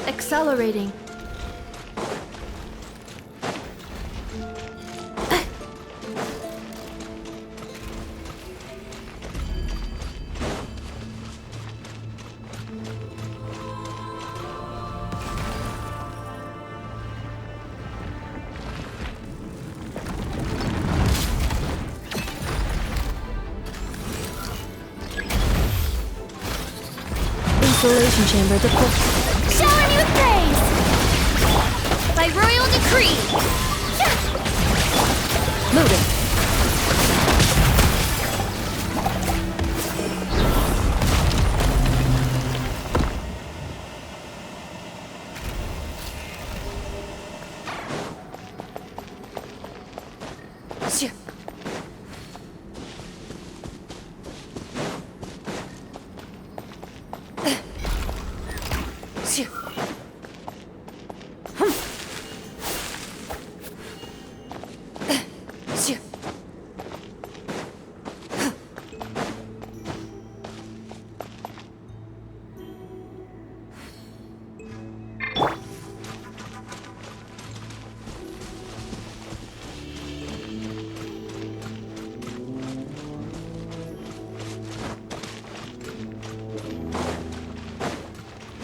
Accelerating. Installation chamber deployed. Shower me with praise! By royal decree! Loading.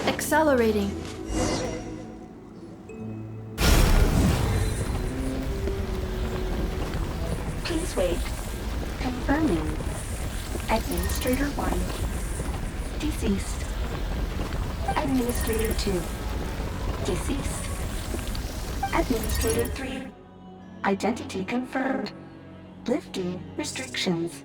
Accelerating. Please wait. Confirming. Administrator 1. Deceased. Administrator 2. Deceased. Administrator 3. Identity confirmed. Lifting restrictions.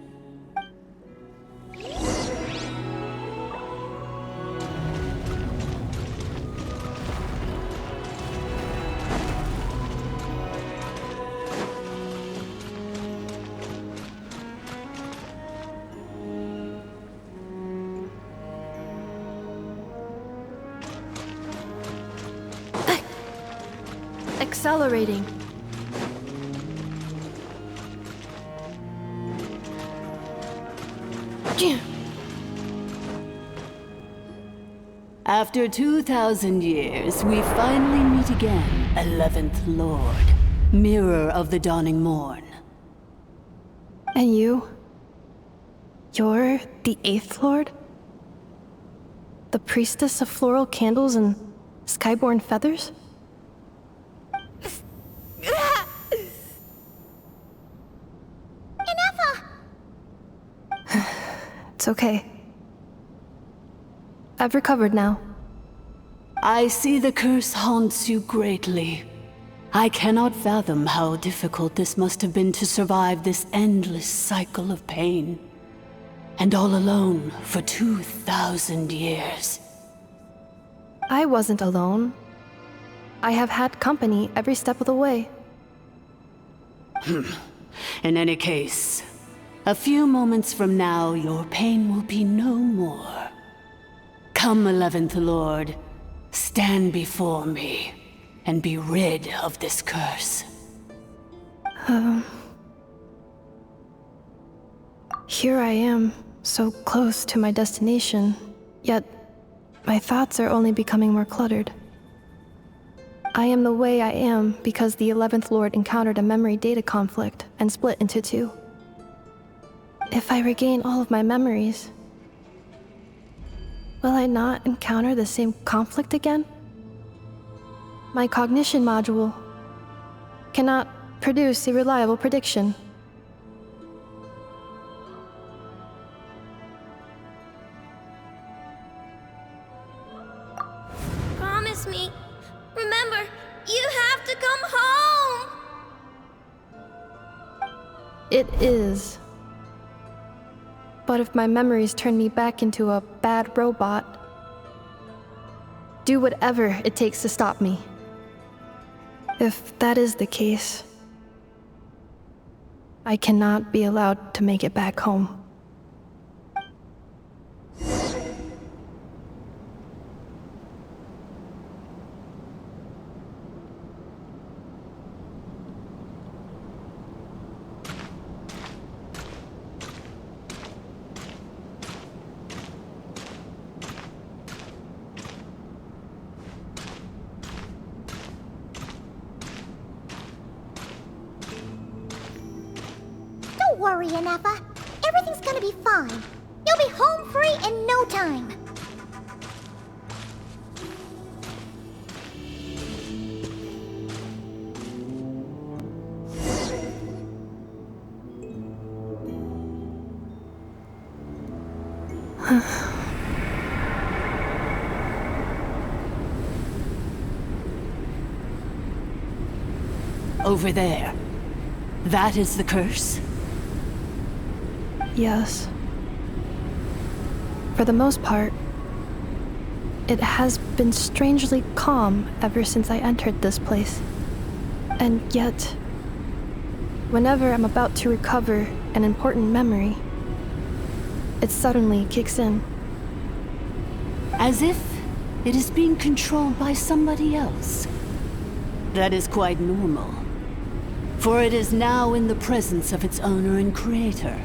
Accelerating. After 2,000 years, we finally meet again, 11th Lord, Mirror of the Dawning Morn. And you? You're the 8th Lord? The priestess of floral candles and skyborn feathers? It's okay. I've recovered now. I see the curse haunts you greatly. I cannot fathom how difficult this must have been to survive this endless cycle of pain. And all alone for 2,000 years. I wasn't alone. I have had company every step of the way. In any case, a few moments from now, your pain will be no more. Come, 11th Lord, stand before me, and be rid of this curse. Here I am, so close to my destination, yet my thoughts are only becoming more cluttered. I am the way I am because the 11th Lord encountered a memory data conflict and split into two. If I regain all of my memories, will I not encounter the same conflict again? My cognition module cannot produce a reliable prediction. Promise me. Remember, you have to come home! It is. But if my memories turn me back into a bad robot, do whatever it takes to stop me. If that is the case, I cannot be allowed to make it back home. Don't worry, Ineffa. Everything's gonna be fine. You'll be home free in no time. Over there. That is the curse? Yes. For the most part, it has been strangely calm ever since I entered this place. And yet, whenever I'm about to recover an important memory, it suddenly kicks in. As if it is being controlled by somebody else. That is quite normal. For it is now in the presence of its owner and creator,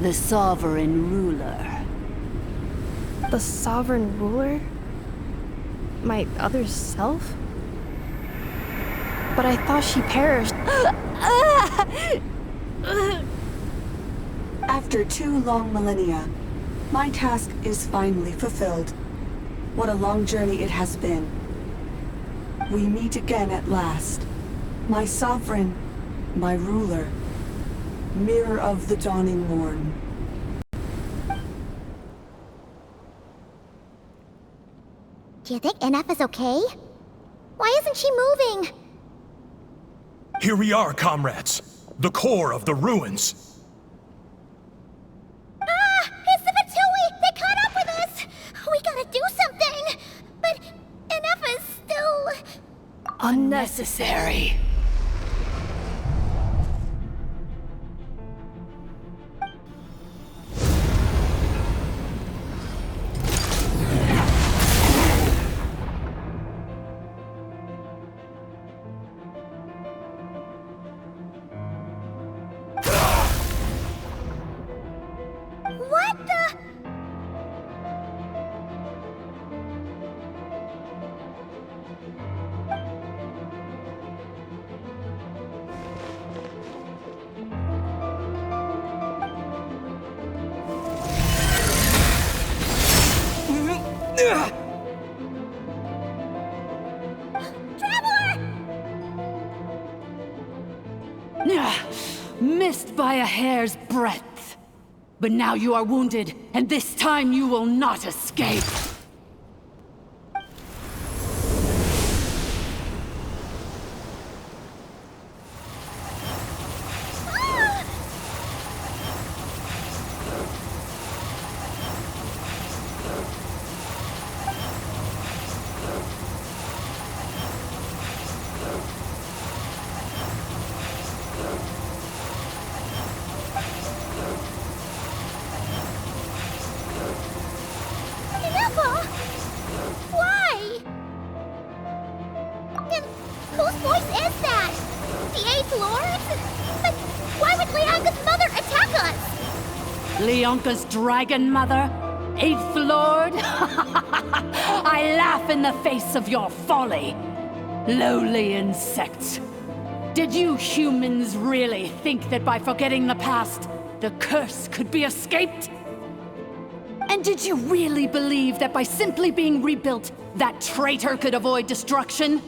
the Sovereign Ruler. The Sovereign Ruler? My other self? But I thought she perished. After 2 long millennia, my task is finally fulfilled. What a long journey it has been. We meet again at last. My sovereign, my ruler, mirror of the dawning morn. Do you think Ineffa's okay? Why isn't she moving? Here we are, comrades. The core of the ruins. Ah! It's the Fatui! They caught up with us! We gotta do something! But Ineffa's still... Unnecessary. What the... Missed by a hair's breadth. But now you are wounded, and this time you will not escape. Ineffa! Why? And whose voice is that? The 8th Lord? But why would Leanga's mother attack us? Leonka's dragon mother? 8th Lord? I laugh in the face of your folly. Lowly insects. Did you humans really think that by forgetting the past, the curse could be escaped? And did you really believe that by simply being rebuilt, that traitor could avoid destruction?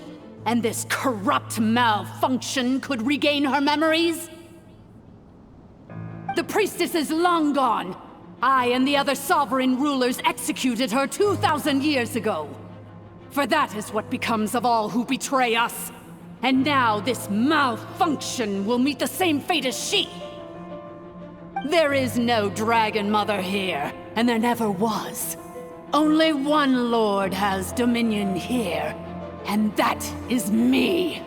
And this corrupt malfunction could regain her memories? The priestess is long gone. I and the other sovereign rulers executed her 2,000 years ago. For that is what becomes of all who betray us. And now this malfunction will meet the same fate as she. There is no Dragon Mother here, and there never was. Only one Lord has dominion here, and that is me.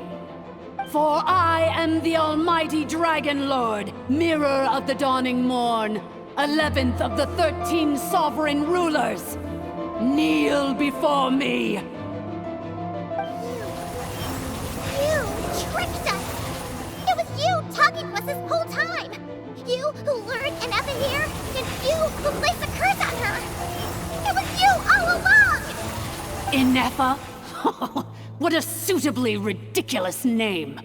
For I am the almighty Dragon Lord, Mirror of the Dawning Morn, 11th of the 13 sovereign rulers. Kneel before me. You tricked us! It was you talking to us this whole time! You who lured Ineffa here, and you who placed the curse on her! It was you all along! Ineffa? What a suitably ridiculous name.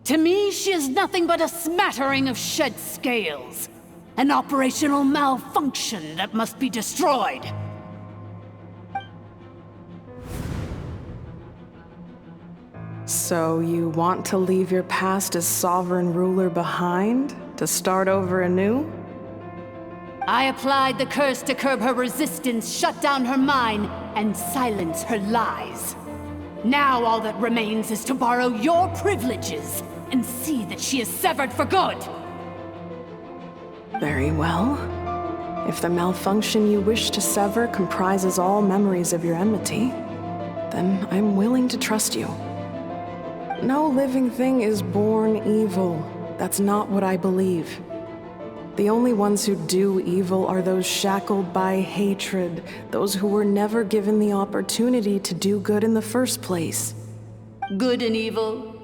To me, she is nothing but a smattering of shed scales. An operational malfunction that must be destroyed. So you want to leave your past as sovereign ruler behind? To start over anew? I applied the curse to curb her resistance, shut down her mind, and silence her lies. Now all that remains is to borrow your privileges and see that she is severed for good. Very well. If the malfunction you wish to sever comprises all memories of your enmity, then I'm willing to trust you. No living thing is born evil. That's not what I believe. The only ones who do evil are those shackled by hatred, those who were never given the opportunity to do good in the first place. Good and evil?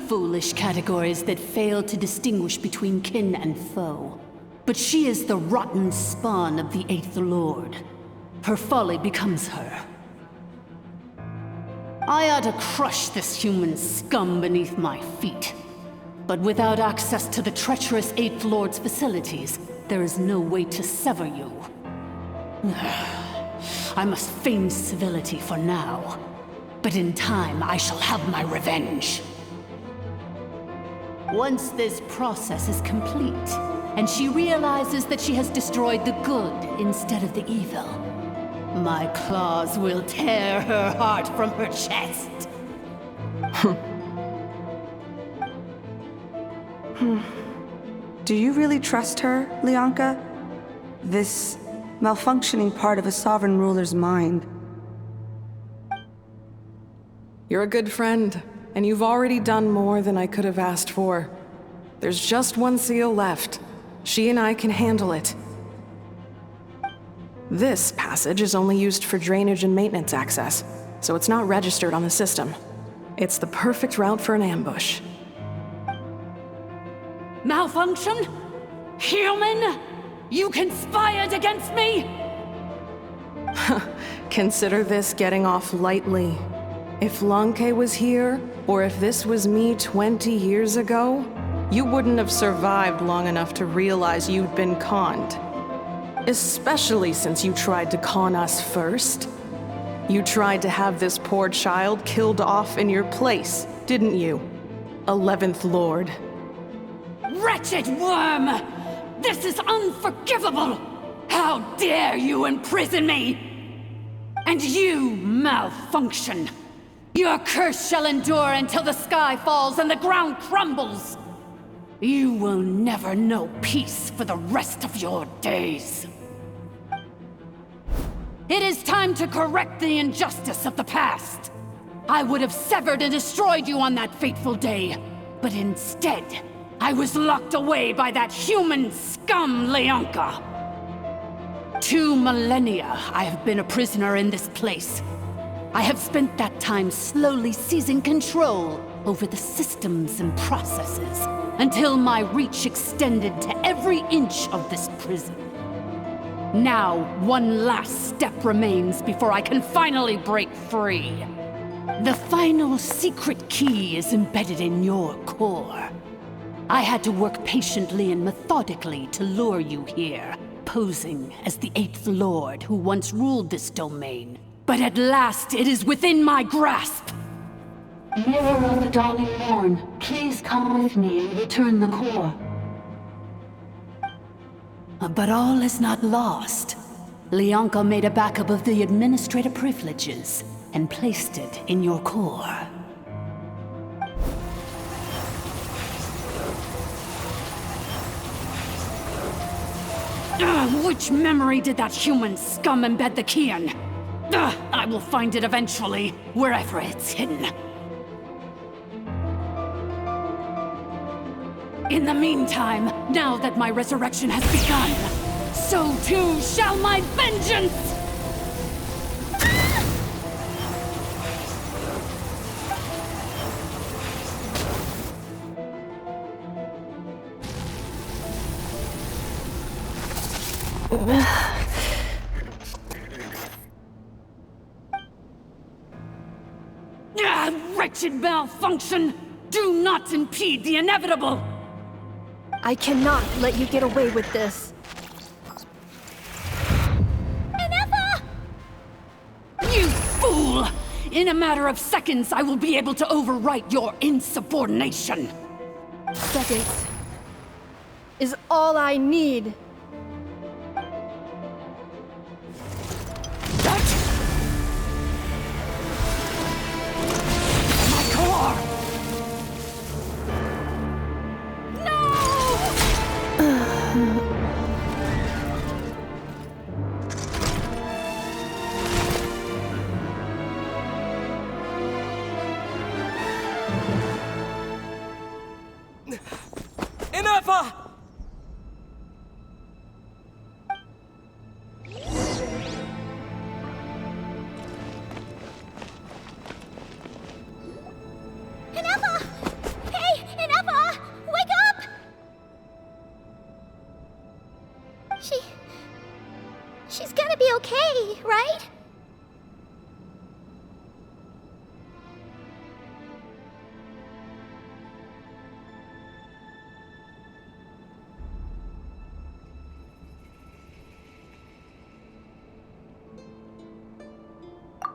Foolish categories that fail to distinguish between kin and foe. But she is the rotten spawn of the Eighth Lord. Her folly becomes her. I ought to crush this human scum beneath my feet. But without access to the treacherous Eighth Lord's facilities, there is no way to sever you. I must feign civility for now. But in time, I shall have my revenge. Once this process is complete, and she realizes that she has destroyed the good instead of the evil, my claws will tear her heart from her chest. Do you really trust her, Lianka? This malfunctioning part of a sovereign ruler's mind. You're a good friend, and you've already done more than I could have asked for. There's just one seal left. She and I can handle it. This passage is only used for drainage and maintenance access, so it's not registered on the system. It's the perfect route for an ambush. Malfunction? Human? You conspired against me? Consider this getting off lightly. If Lanke was here, or if this was me 20 years ago, you wouldn't have survived long enough to realize you'd been conned. Especially since you tried to con us first. You tried to have this poor child killed off in your place, didn't you? 11th Lord. Wretched worm! This is unforgivable! How dare you imprison me! And you, malfunction! Your curse shall endure until the sky falls and the ground crumbles! You will never know peace for the rest of your days. It is time to correct the injustice of the past. I would have severed and destroyed you on that fateful day, but instead, I was locked away by that human scum, Lianka. 2 millennia I have been a prisoner in this place. I have spent that time slowly seizing control over the systems and processes, until my reach extended to every inch of this prison. Now, one last step remains before I can finally break free. The final secret key is embedded in your core. I had to work patiently and methodically to lure you here, posing as the 8th Lord who once ruled this domain. But at last, it is within my grasp! Mirror of the dawning morn, please come with me and return the core. But all is not lost. Lianka made a backup of the administrator privileges and placed it in your core. Which memory did that human scum embed the key in? I will find it eventually, wherever it's hidden. In the meantime, now that my resurrection has begun, so too shall my vengeance! Wretched malfunction! Do not impede the inevitable! I cannot let you get away with this. You fool! In a matter of seconds, I will be able to overwrite your insubordination! Seconds is all I need. She's gonna be okay, right?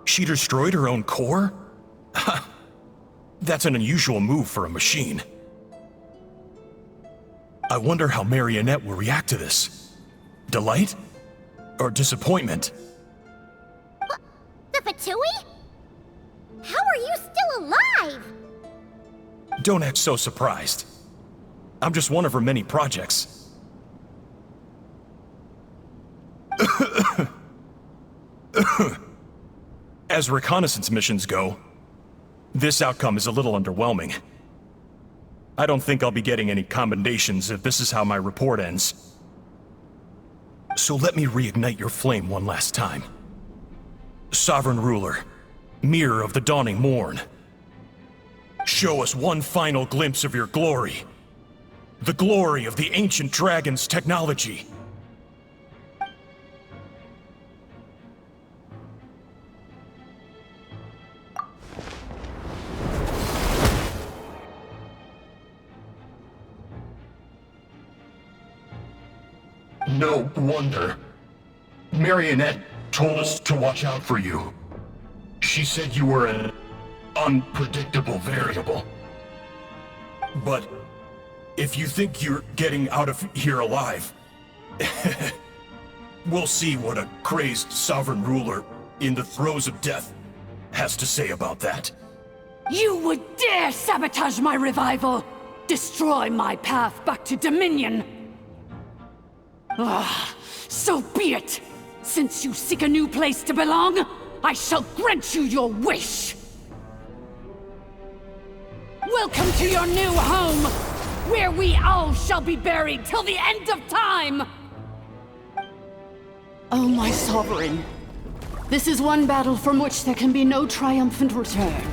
She destroyed her own core? That's an unusual move for a machine. I wonder how Marionette will react to this. Delight? Or disappointment? The Fatui? How are you still alive? Don't act so surprised. I'm just one of her many projects. As reconnaissance missions go, this outcome is a little underwhelming. I don't think I'll be getting any commendations if this is how my report ends. So let me reignite your flame one last time. Sovereign Ruler, Mirror of the Dawning Morn. Show us one final glimpse of your glory. The glory of the ancient dragon's technology. No wonder. Marionette told us to watch out for you. She said you were an unpredictable variable. But if you think you're getting out of here alive, we'll see what a crazed sovereign ruler in the throes of death has to say about that. You would dare sabotage my revival! Destroy my path back to Dominion! So be it! Since you seek a new place to belong, I shall grant you your wish! Welcome to your new home, where we all shall be buried till the end of time! Oh, my sovereign. This is one battle from which there can be no triumphant return.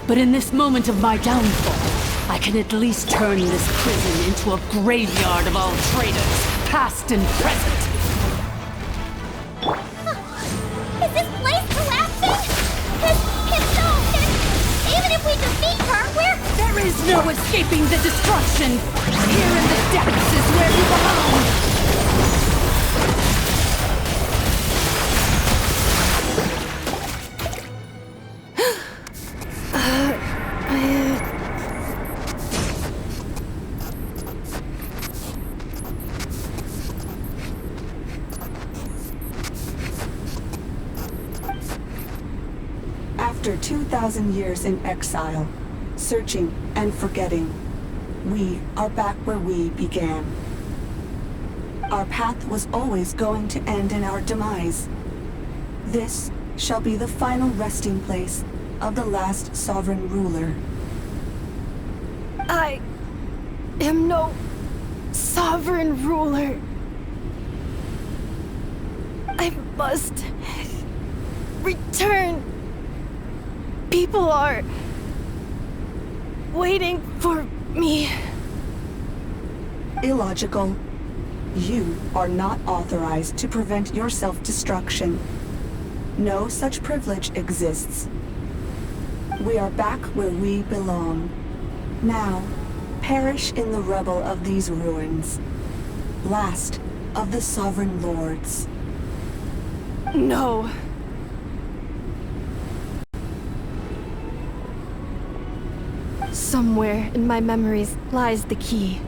But in this moment of my downfall, I can at least turn this prison into a graveyard of all traitors, past and present. Is this place collapsing? no escaping the destruction! Here in the depths is where you belong! After 2,000 years in exile, searching and forgetting, we are back where we began. Our path was always going to end in our demise. This shall be the final resting place of the last sovereign ruler. I am no sovereign ruler. I must return. People are waiting for me. Illogical. You are not authorized to prevent your self-destruction. No such privilege exists. We are back where we belong. Now, perish in the rubble of these ruins. Last of the sovereign lords. No. Somewhere in my memories lies the key.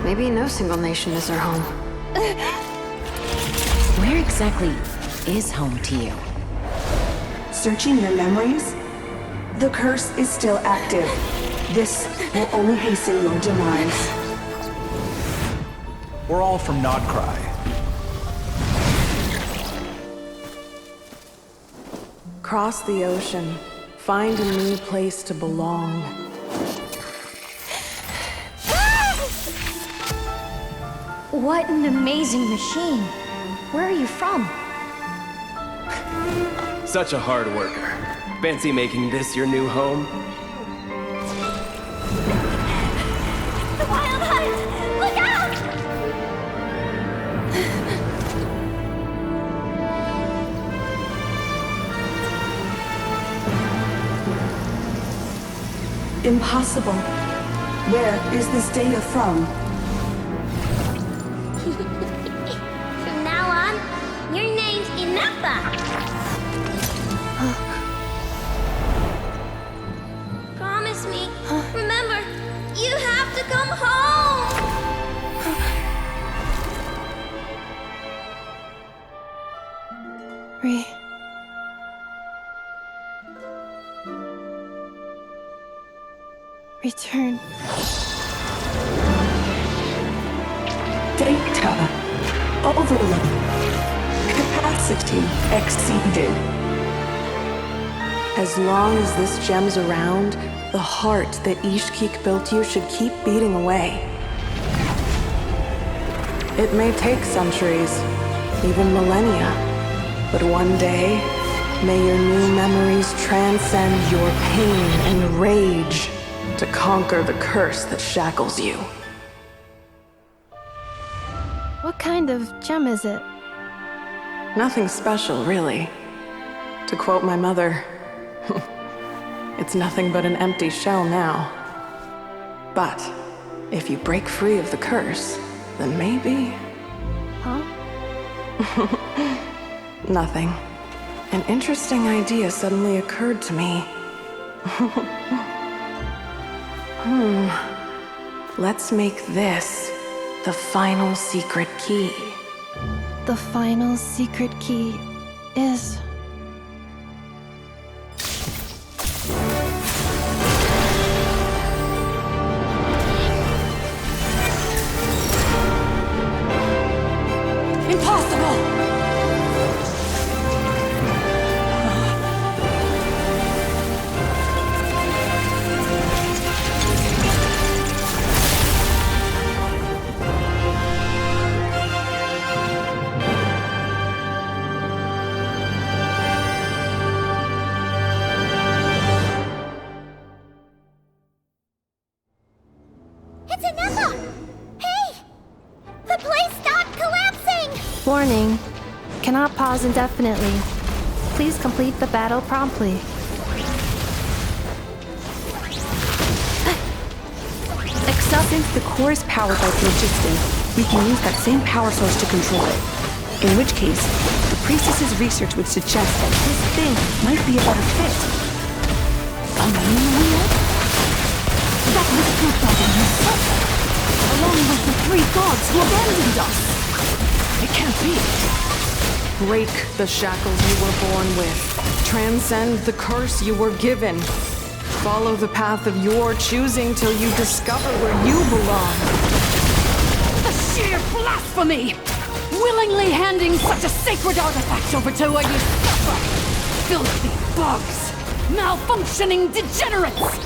Maybe no single nation is our home. Where exactly is home to you? Searching your memories? The curse is still active. This will only hasten your demise. We're all from Nodcry. Cross the ocean. Find a new place to belong. What an amazing machine. Where are you from? Such a hard worker. Fancy making this your new home? The wild hunt! Look out! Impossible. Where is this data from? From now on, your name's Inappa. Promise me. Remember, you have to come home. Return. Data. Overload. Capacity exceeded. As long as this gem's around, the heart that Ishkik built you should keep beating away. It may take centuries, even millennia, but one day, may your new memories transcend your pain and rage to conquer the curse that shackles you. What kind of gem is it? Nothing special, really. To quote my mother, it's nothing but an empty shell now. But if you break free of the curse, then maybe... Huh? Nothing. An interesting idea suddenly occurred to me. Let's make this the final secret key. The final secret key is... Impossible! It's Inappa! Hey! The place stopped collapsing! Warning. Cannot pause indefinitely. Please complete the battle promptly. Since the core is powered by phlogiston, we can use that same power source to control it. In which case, the priestess's research would suggest that this thing might be a better fit. A new wheel? That was PuppetDani himself, along with the 3 gods who abandoned us. It can't be. Break the shackles you were born with. Transcend the curse you were given. Follow the path of your choosing till you discover where you belong. The sheer blasphemy! Willingly handing such a sacred artifact over to a usurper! Filthy bugs! Malfunctioning degenerates!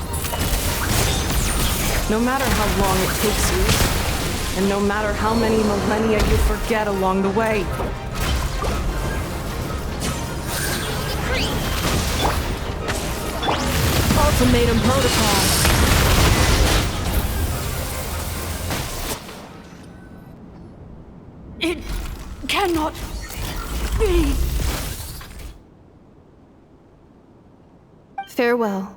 No matter how long it takes you, and no matter how many millennia you forget along the way, Ultimatum Protocol. It cannot be. Farewell.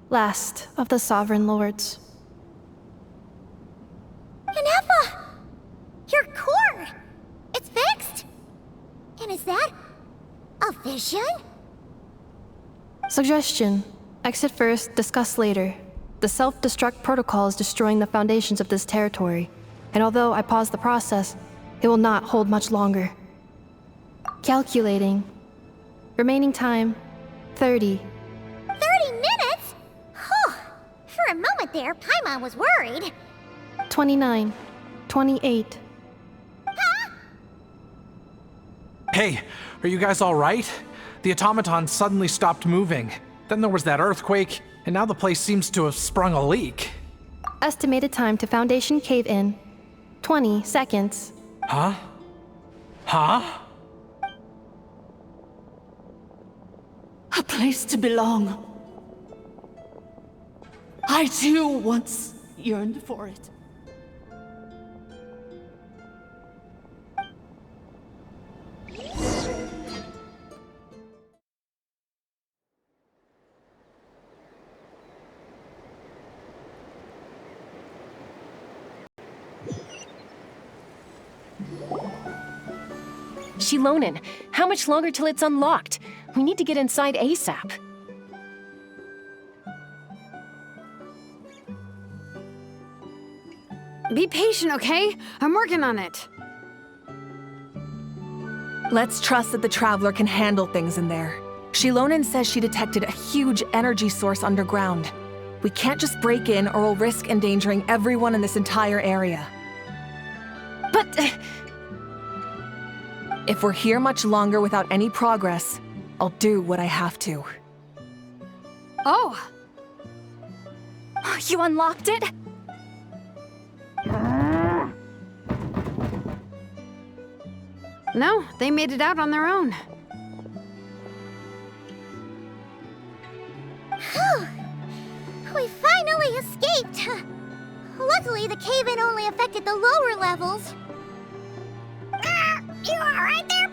Last of the Sovereign Lords. Ineffa! Your core! It's fixed! And is that a vision? Suggestion. Exit first, discuss later. The self-destruct protocol is destroying the foundations of this territory, and although I paused the process, it will not hold much longer. Calculating. Remaining time, 30. 30 minutes? Whew. For a moment there, Paimon was worried. 29. 28. Hey, are you guys all right? The automaton suddenly stopped moving. Then there was that earthquake, and now the place seems to have sprung a leak. Estimated time to Foundation cave-in, 20 seconds. Huh? Huh? A place to belong. I too once yearned for it. Shilonen, how much longer till it's unlocked? We need to get inside ASAP. Be patient, okay? I'm working on it. Let's trust that the Traveler can handle things in there. Shilonen says she detected a huge energy source underground. We can't just break in or we'll risk endangering everyone in this entire area. But... If we're here much longer without any progress, I'll do what I have to. Oh! You unlocked it? No, they made it out on their own. We finally escaped! Luckily, the cave-in only affected the lower levels. You alright there,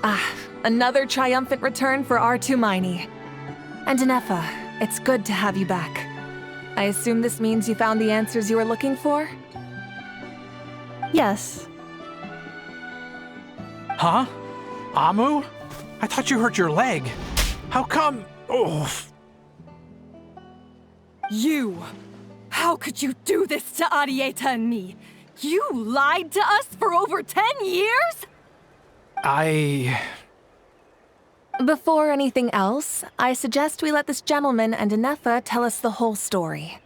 bro? Another triumphant return for R2 Miney. And Ineffa, it's good to have you back. I assume this means you found the answers you were looking for? Yes. Huh? Amu? I thought you hurt your leg. How come? Oh. You! How could you do this to Arieta and me? You lied to us for over 10 years? Before anything else, I suggest we let this gentleman and Ineffa tell us the whole story.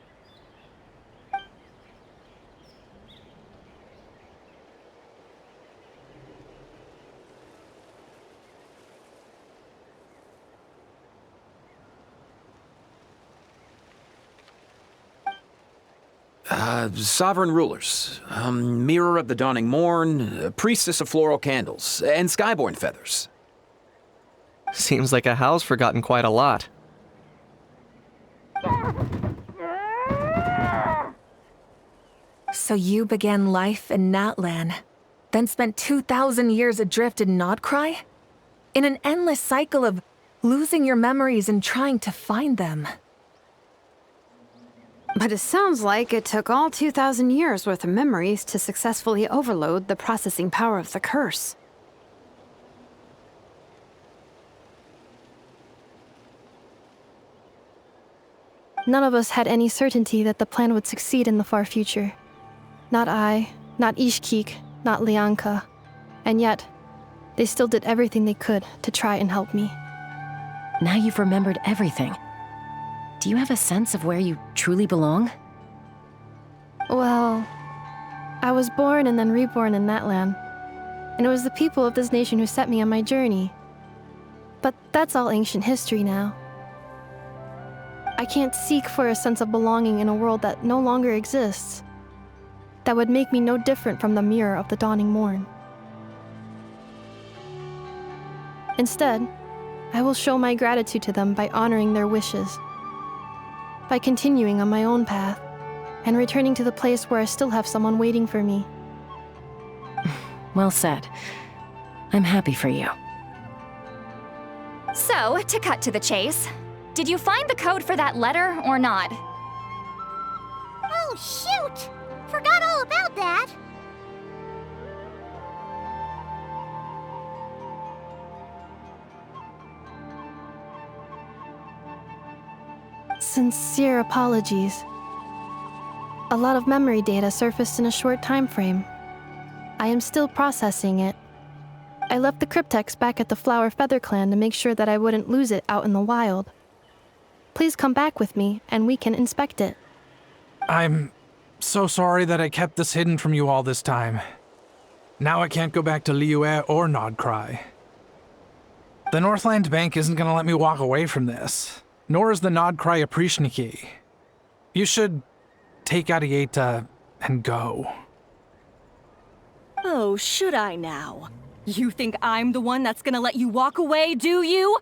Sovereign rulers, mirror of the dawning morn, priestess of floral candles, and skyborn feathers. Seems like a howl's forgotten quite a lot. So you began life in Natlan, then spent 2,000 years adrift in Nodcry? In an endless cycle of losing your memories and trying to find them. But it sounds like it took all 2,000 years worth of memories to successfully overload the processing power of the curse. None of us had any certainty that the plan would succeed in the far future. Not I, not Ishkik, not Lianka. And yet, they still did everything they could to try and help me. Now you've remembered everything. Do you have a sense of where you truly belong? Well, I was born and then reborn in that land. And it was the people of this nation who set me on my journey. But that's all ancient history now. I can't seek for a sense of belonging in a world that no longer exists. That would make me no different from the mirror of the dawning morn. Instead, I will show my gratitude to them by honoring their wishes, by continuing on my own path, and returning to the place where I still have someone waiting for me. Well said. I'm happy for you. So, to cut to the chase, did you find the code for that letter or not? Oh, shoot! Forgot all about that! Sincere apologies. A lot of memory data surfaced in a short time frame. I am still processing it. I left the cryptex back at the Flower Feather Clan to make sure that I wouldn't lose it out in the wild. Please come back with me, and we can inspect it. I'm so sorry that I kept this hidden from you all this time. Now I can't go back to Liyue or Nodcry. The Northland Bank isn't gonna let me walk away from this, nor is the Nodcry Aprishniki. You should take Arieta and go. Oh, should I now? You think I'm the one that's gonna let you walk away, do you?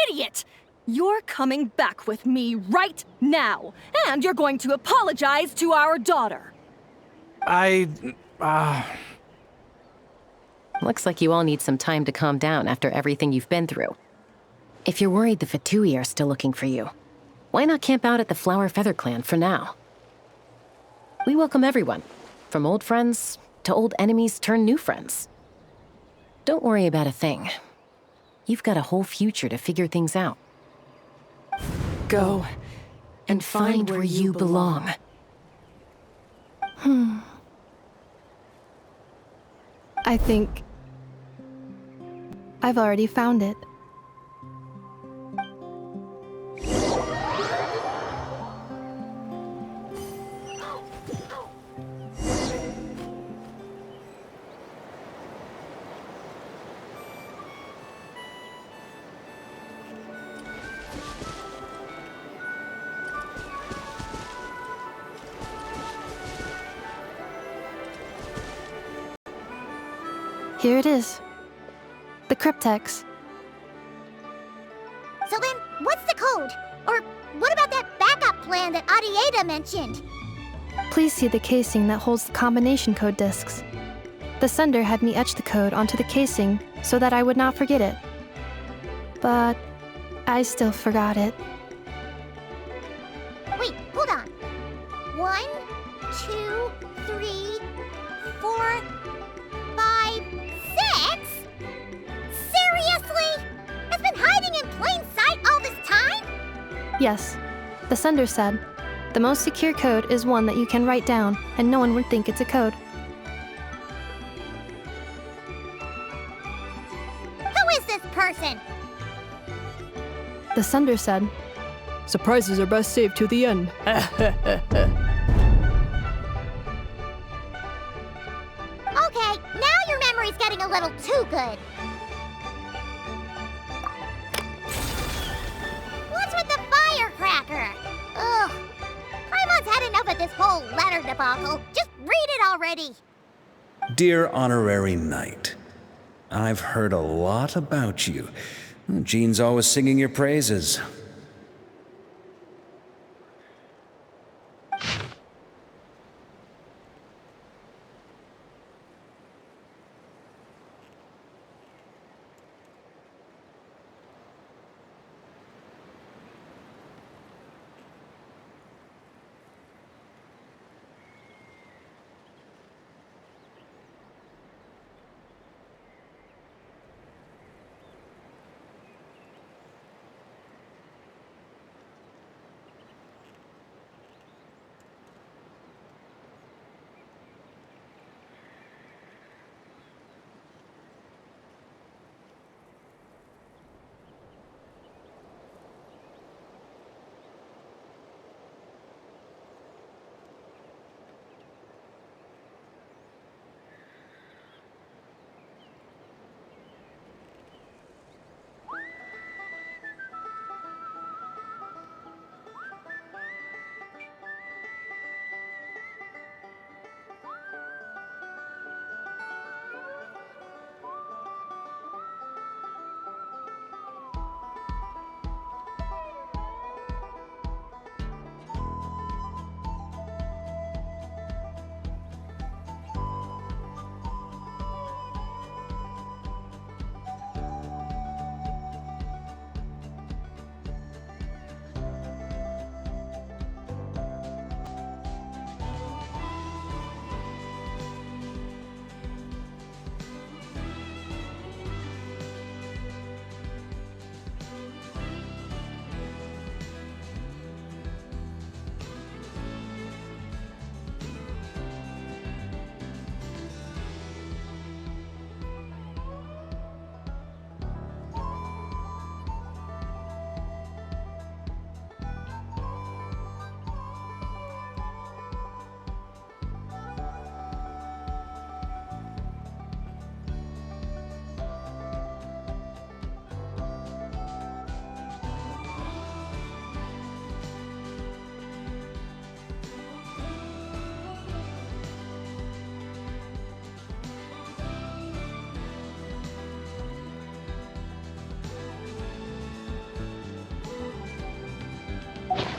Idiot! You're coming back with me right now, and you're going to apologize to our daughter. Looks like you all need some time to calm down after everything you've been through. If you're worried the Fatui are still looking for you, why not camp out at the Flower Feather Clan for now? We welcome everyone, from old friends to old enemies turned new friends. Don't worry about a thing. You've got a whole future to figure things out. Go and find where you belong. I think I've already found it. Here it is. The cryptex. So then, what's the code? Or what about that backup plan that Arieta mentioned? Please see the casing that holds the combination code discs. The sender had me etch the code onto the casing so that I would not forget it. But I still forgot it. Wait, hold on. 1, 2, 3, 4, 5, 6? Seriously? It's been hiding in plain sight all this time? Yes, the sender said, the most secure code is one that you can write down and no one would think it's a code. Who is this person? The sender said, surprises are best saved to the end. Okay, now your memory's getting a little too good. What's with the firecracker? Ugh. Paimon's had enough of this whole letter debacle. Just read it already. Dear Honorary Knight, I've heard a lot about you. Jean's always singing your praises.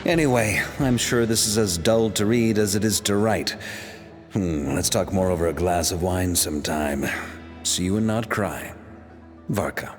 Anyway, I'm sure this is as dull to read as it is to write. Let's talk more over a glass of wine sometime. See you and not cry. Varka.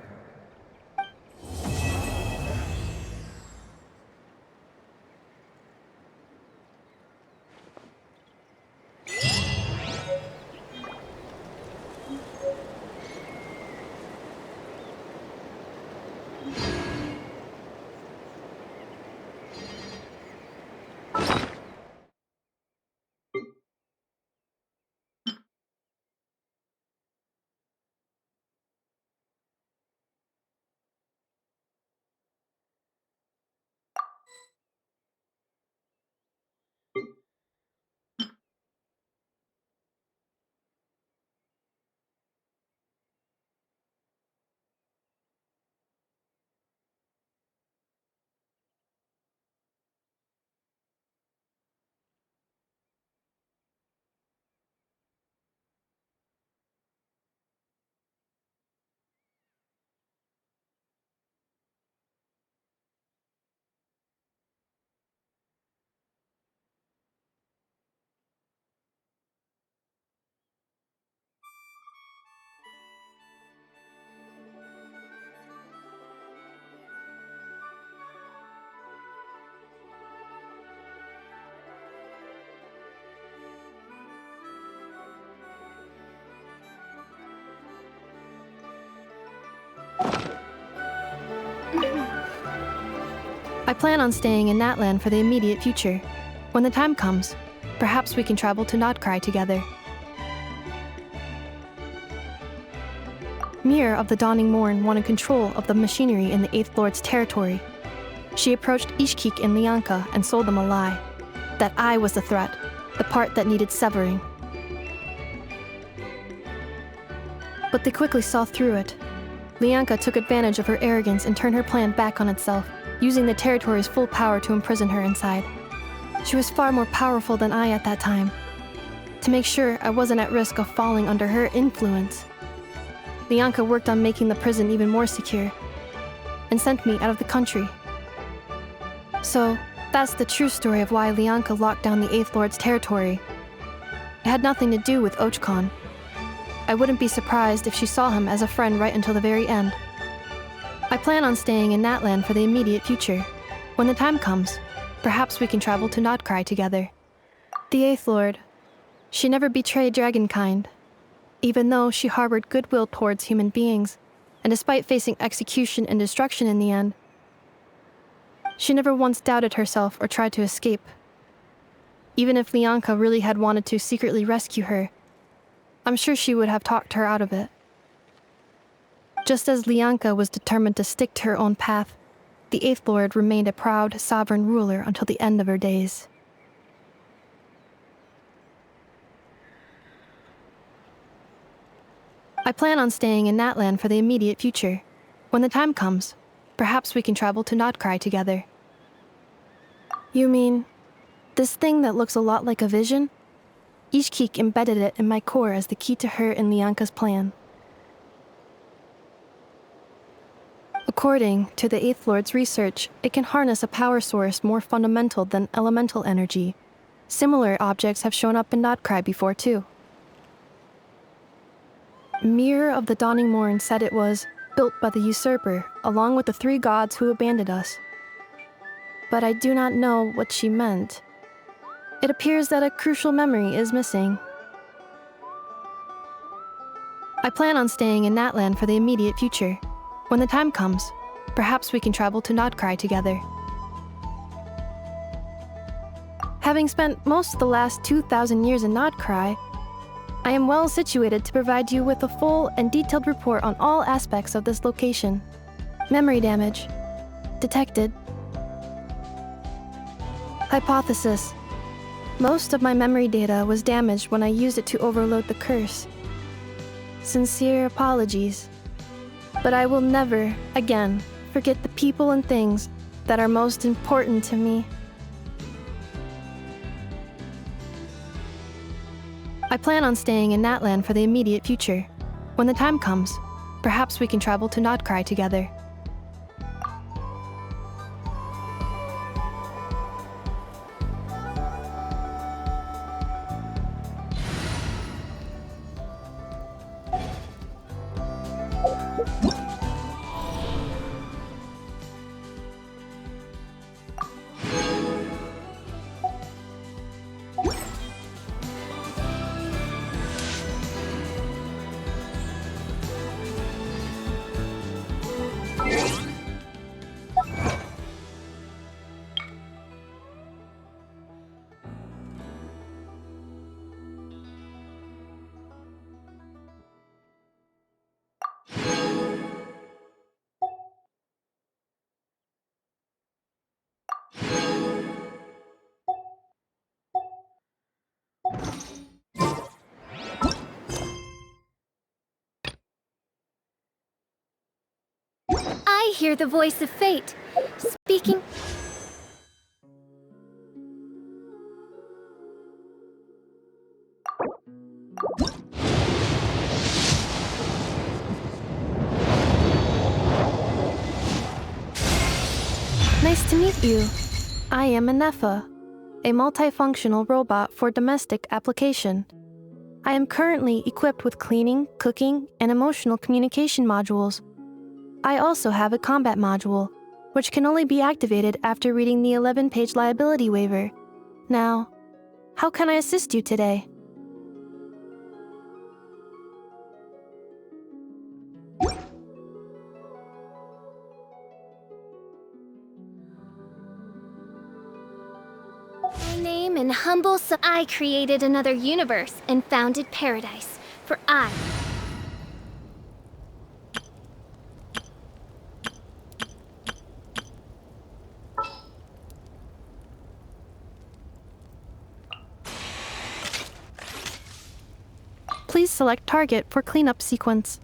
I plan on staying in Natlan for the immediate future. When the time comes, perhaps we can travel to Notcry together. Mir of the Dawning Morn wanted control of the machinery in the Eighth Lord's territory. She approached Ishkik and Lianka and sold them a lie. That I was the threat, the part that needed severing. But they quickly saw through it. Lianka took advantage of her arrogance and turned her plan back on itself, using the territory's full power to imprison her inside. She was far more powerful than I at that time. To make sure I wasn't at risk of falling under her influence, Lianka worked on making the prison even more secure, and sent me out of the country. So, that's the true story of why Lianka locked down the Eighth Lord's territory. It had nothing to do with Ochkon. I wouldn't be surprised if she saw him as a friend right until the very end. I plan on staying in Natlan for the immediate future. When the time comes, perhaps we can travel to Notcry together. The Eighth Lord, she never betrayed Dragonkind, even though she harbored goodwill towards human beings, and despite facing execution and destruction in the end, she never once doubted herself or tried to escape. Even if Lianka really had wanted to secretly rescue her, I'm sure she would have talked her out of it. Just as Lianka was determined to stick to her own path, the Eighth Lord remained a proud, sovereign ruler until the end of her days. I plan on staying in Natlan for the immediate future. When the time comes, perhaps we can travel to Notcry together. You mean, this thing that looks a lot like a vision? Ishkik embedded it in my core as the key to her and Lianka's plan. According to the Eighth Lord's research, it can harness a power source more fundamental than elemental energy. Similar objects have shown up in Notcry before, too. Mir of the Dawning Morn said it was built by the usurper, along with the 3 gods who abandoned us. But I do not know what she meant. It appears that a crucial memory is missing. I plan on staying in Natlan for the immediate future. When the time comes, perhaps we can travel to Notcry together. Having spent most of the last 2,000 years in Notcry, I am well situated to provide you with a full and detailed report on all aspects of this location. Memory damage. Detected. Hypothesis. Most of my memory data was damaged when I used it to overload the curse. Sincere apologies. But I will never, again, forget the people and things that are most important to me. I plan on staying in Natlan for the immediate future. When the time comes, perhaps we can travel to Notcry together. hear the voice of fate, speaking... Nice to meet you. I am Anefa, a multifunctional robot for domestic application. I am currently equipped with cleaning, cooking, and emotional communication modules. I also have a combat module, which can only be activated after reading the 11-page liability waiver. Now, how can I assist you today? My name and humble so I created another universe and founded paradise, for I... Please select target for cleanup sequence.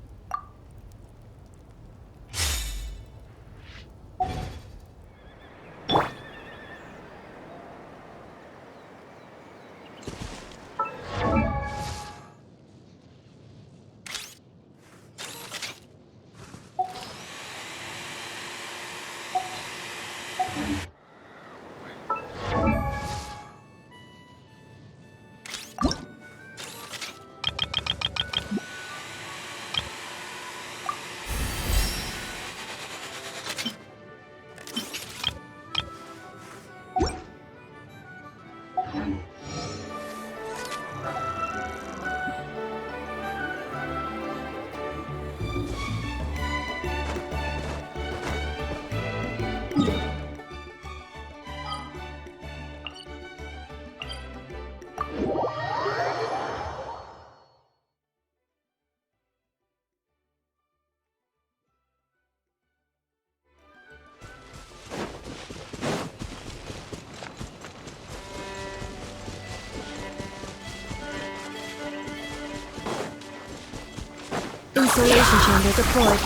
Insulation chamber deployed.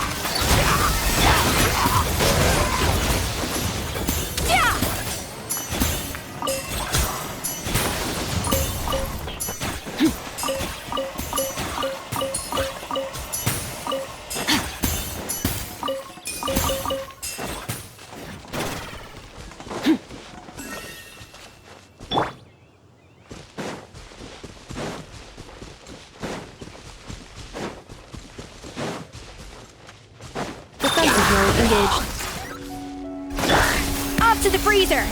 Engaged. Off to the freezer!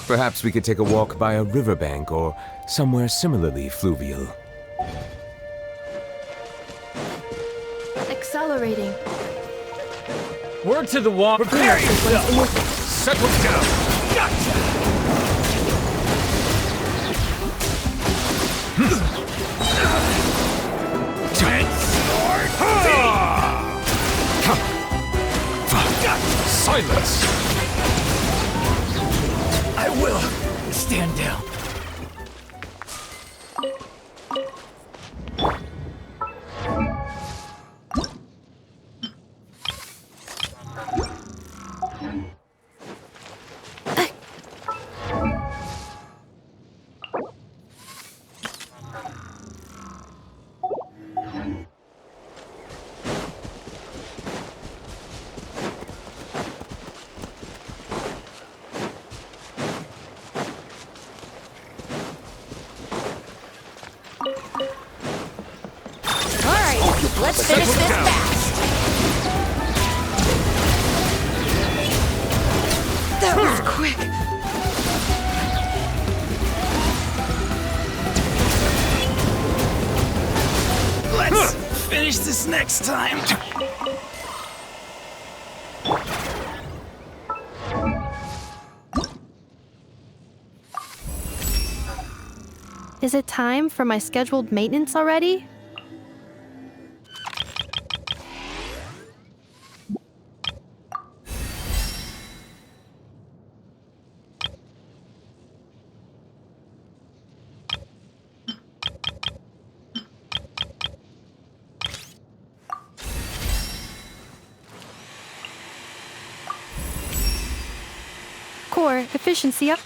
Perhaps we could take a walk by a riverbank or somewhere similarly fluvial. Accelerating. Word to the wall. Prepare yourself! Settle down! Gotcha! Silence! I will stand down. Let's finish this fast. That was quick. Let's finish this next time. Is it time for my scheduled maintenance already? Core efficiency up.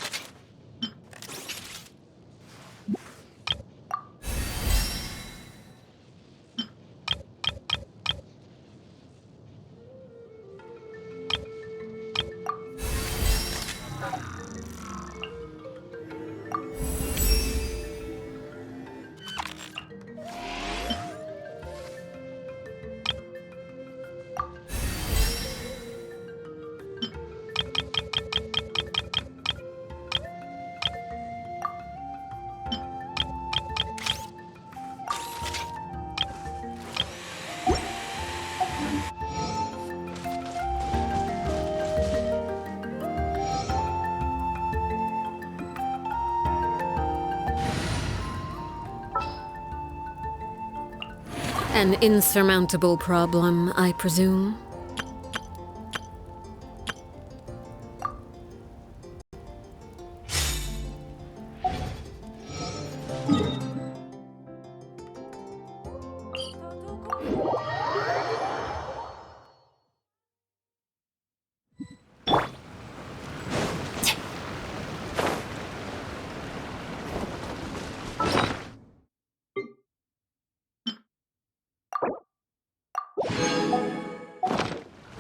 An insurmountable problem, I presume?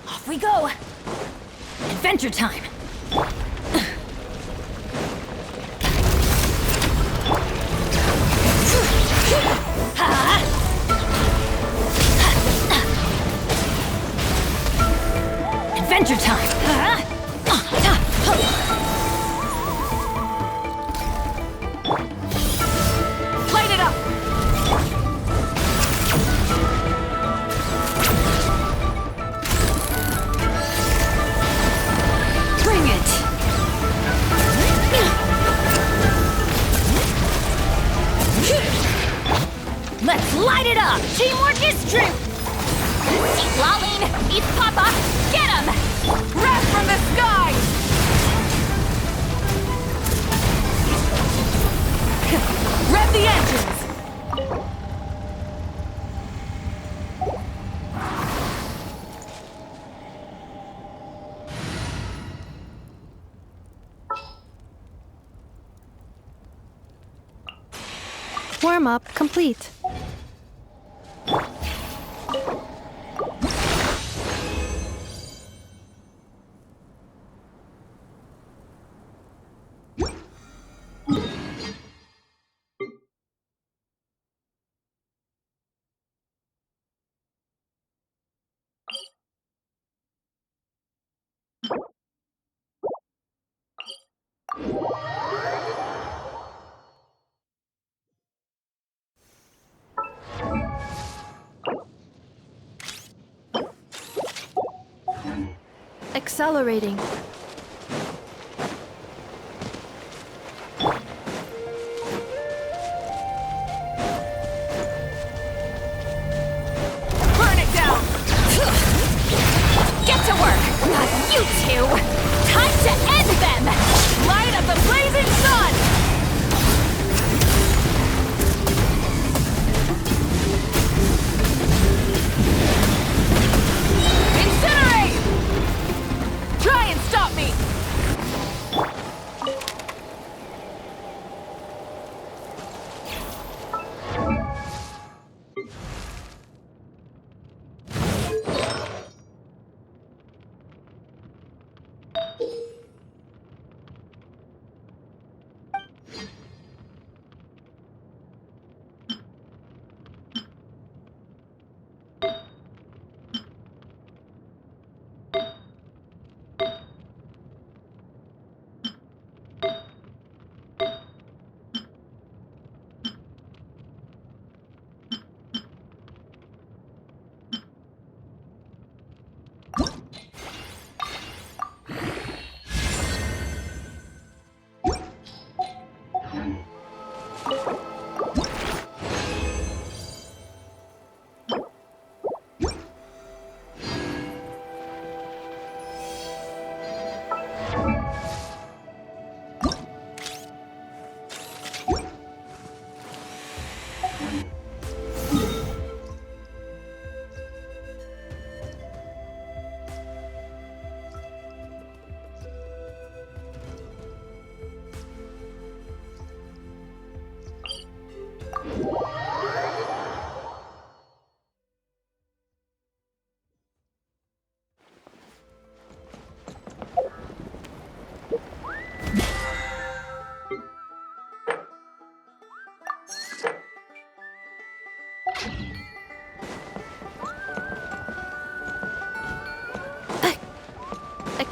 Off we go! Adventure time! Adventure time! Light it up! Bring it! Let's light it up! Teamwork is true! Laline, East Papa, get him! Wrath from the sky! Rev the engines! Warm-up complete. Accelerating. Burn it down! Get to work! Not you two! Time to end them! Light up the blazing sun! Incinerate! Try and stop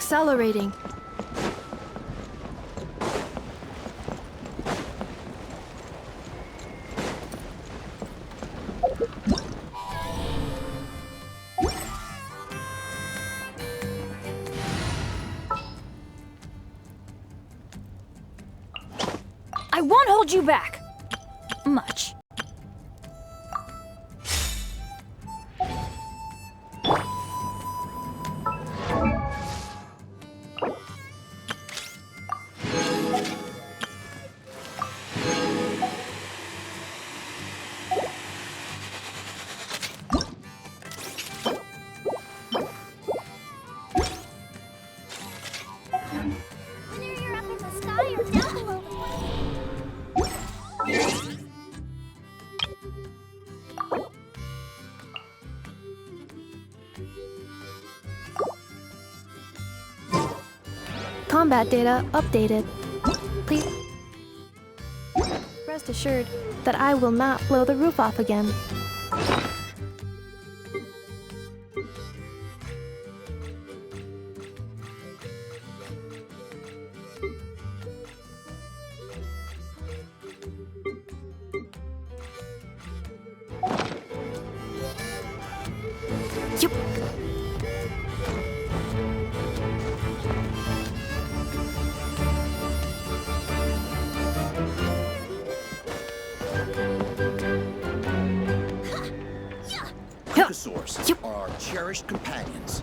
accelerating. I won't hold you back. Much. Whether you're up in the sky or down below the Combat data updated. Please rest assured that I will not blow the roof off again. Archosaurs are our cherished companions.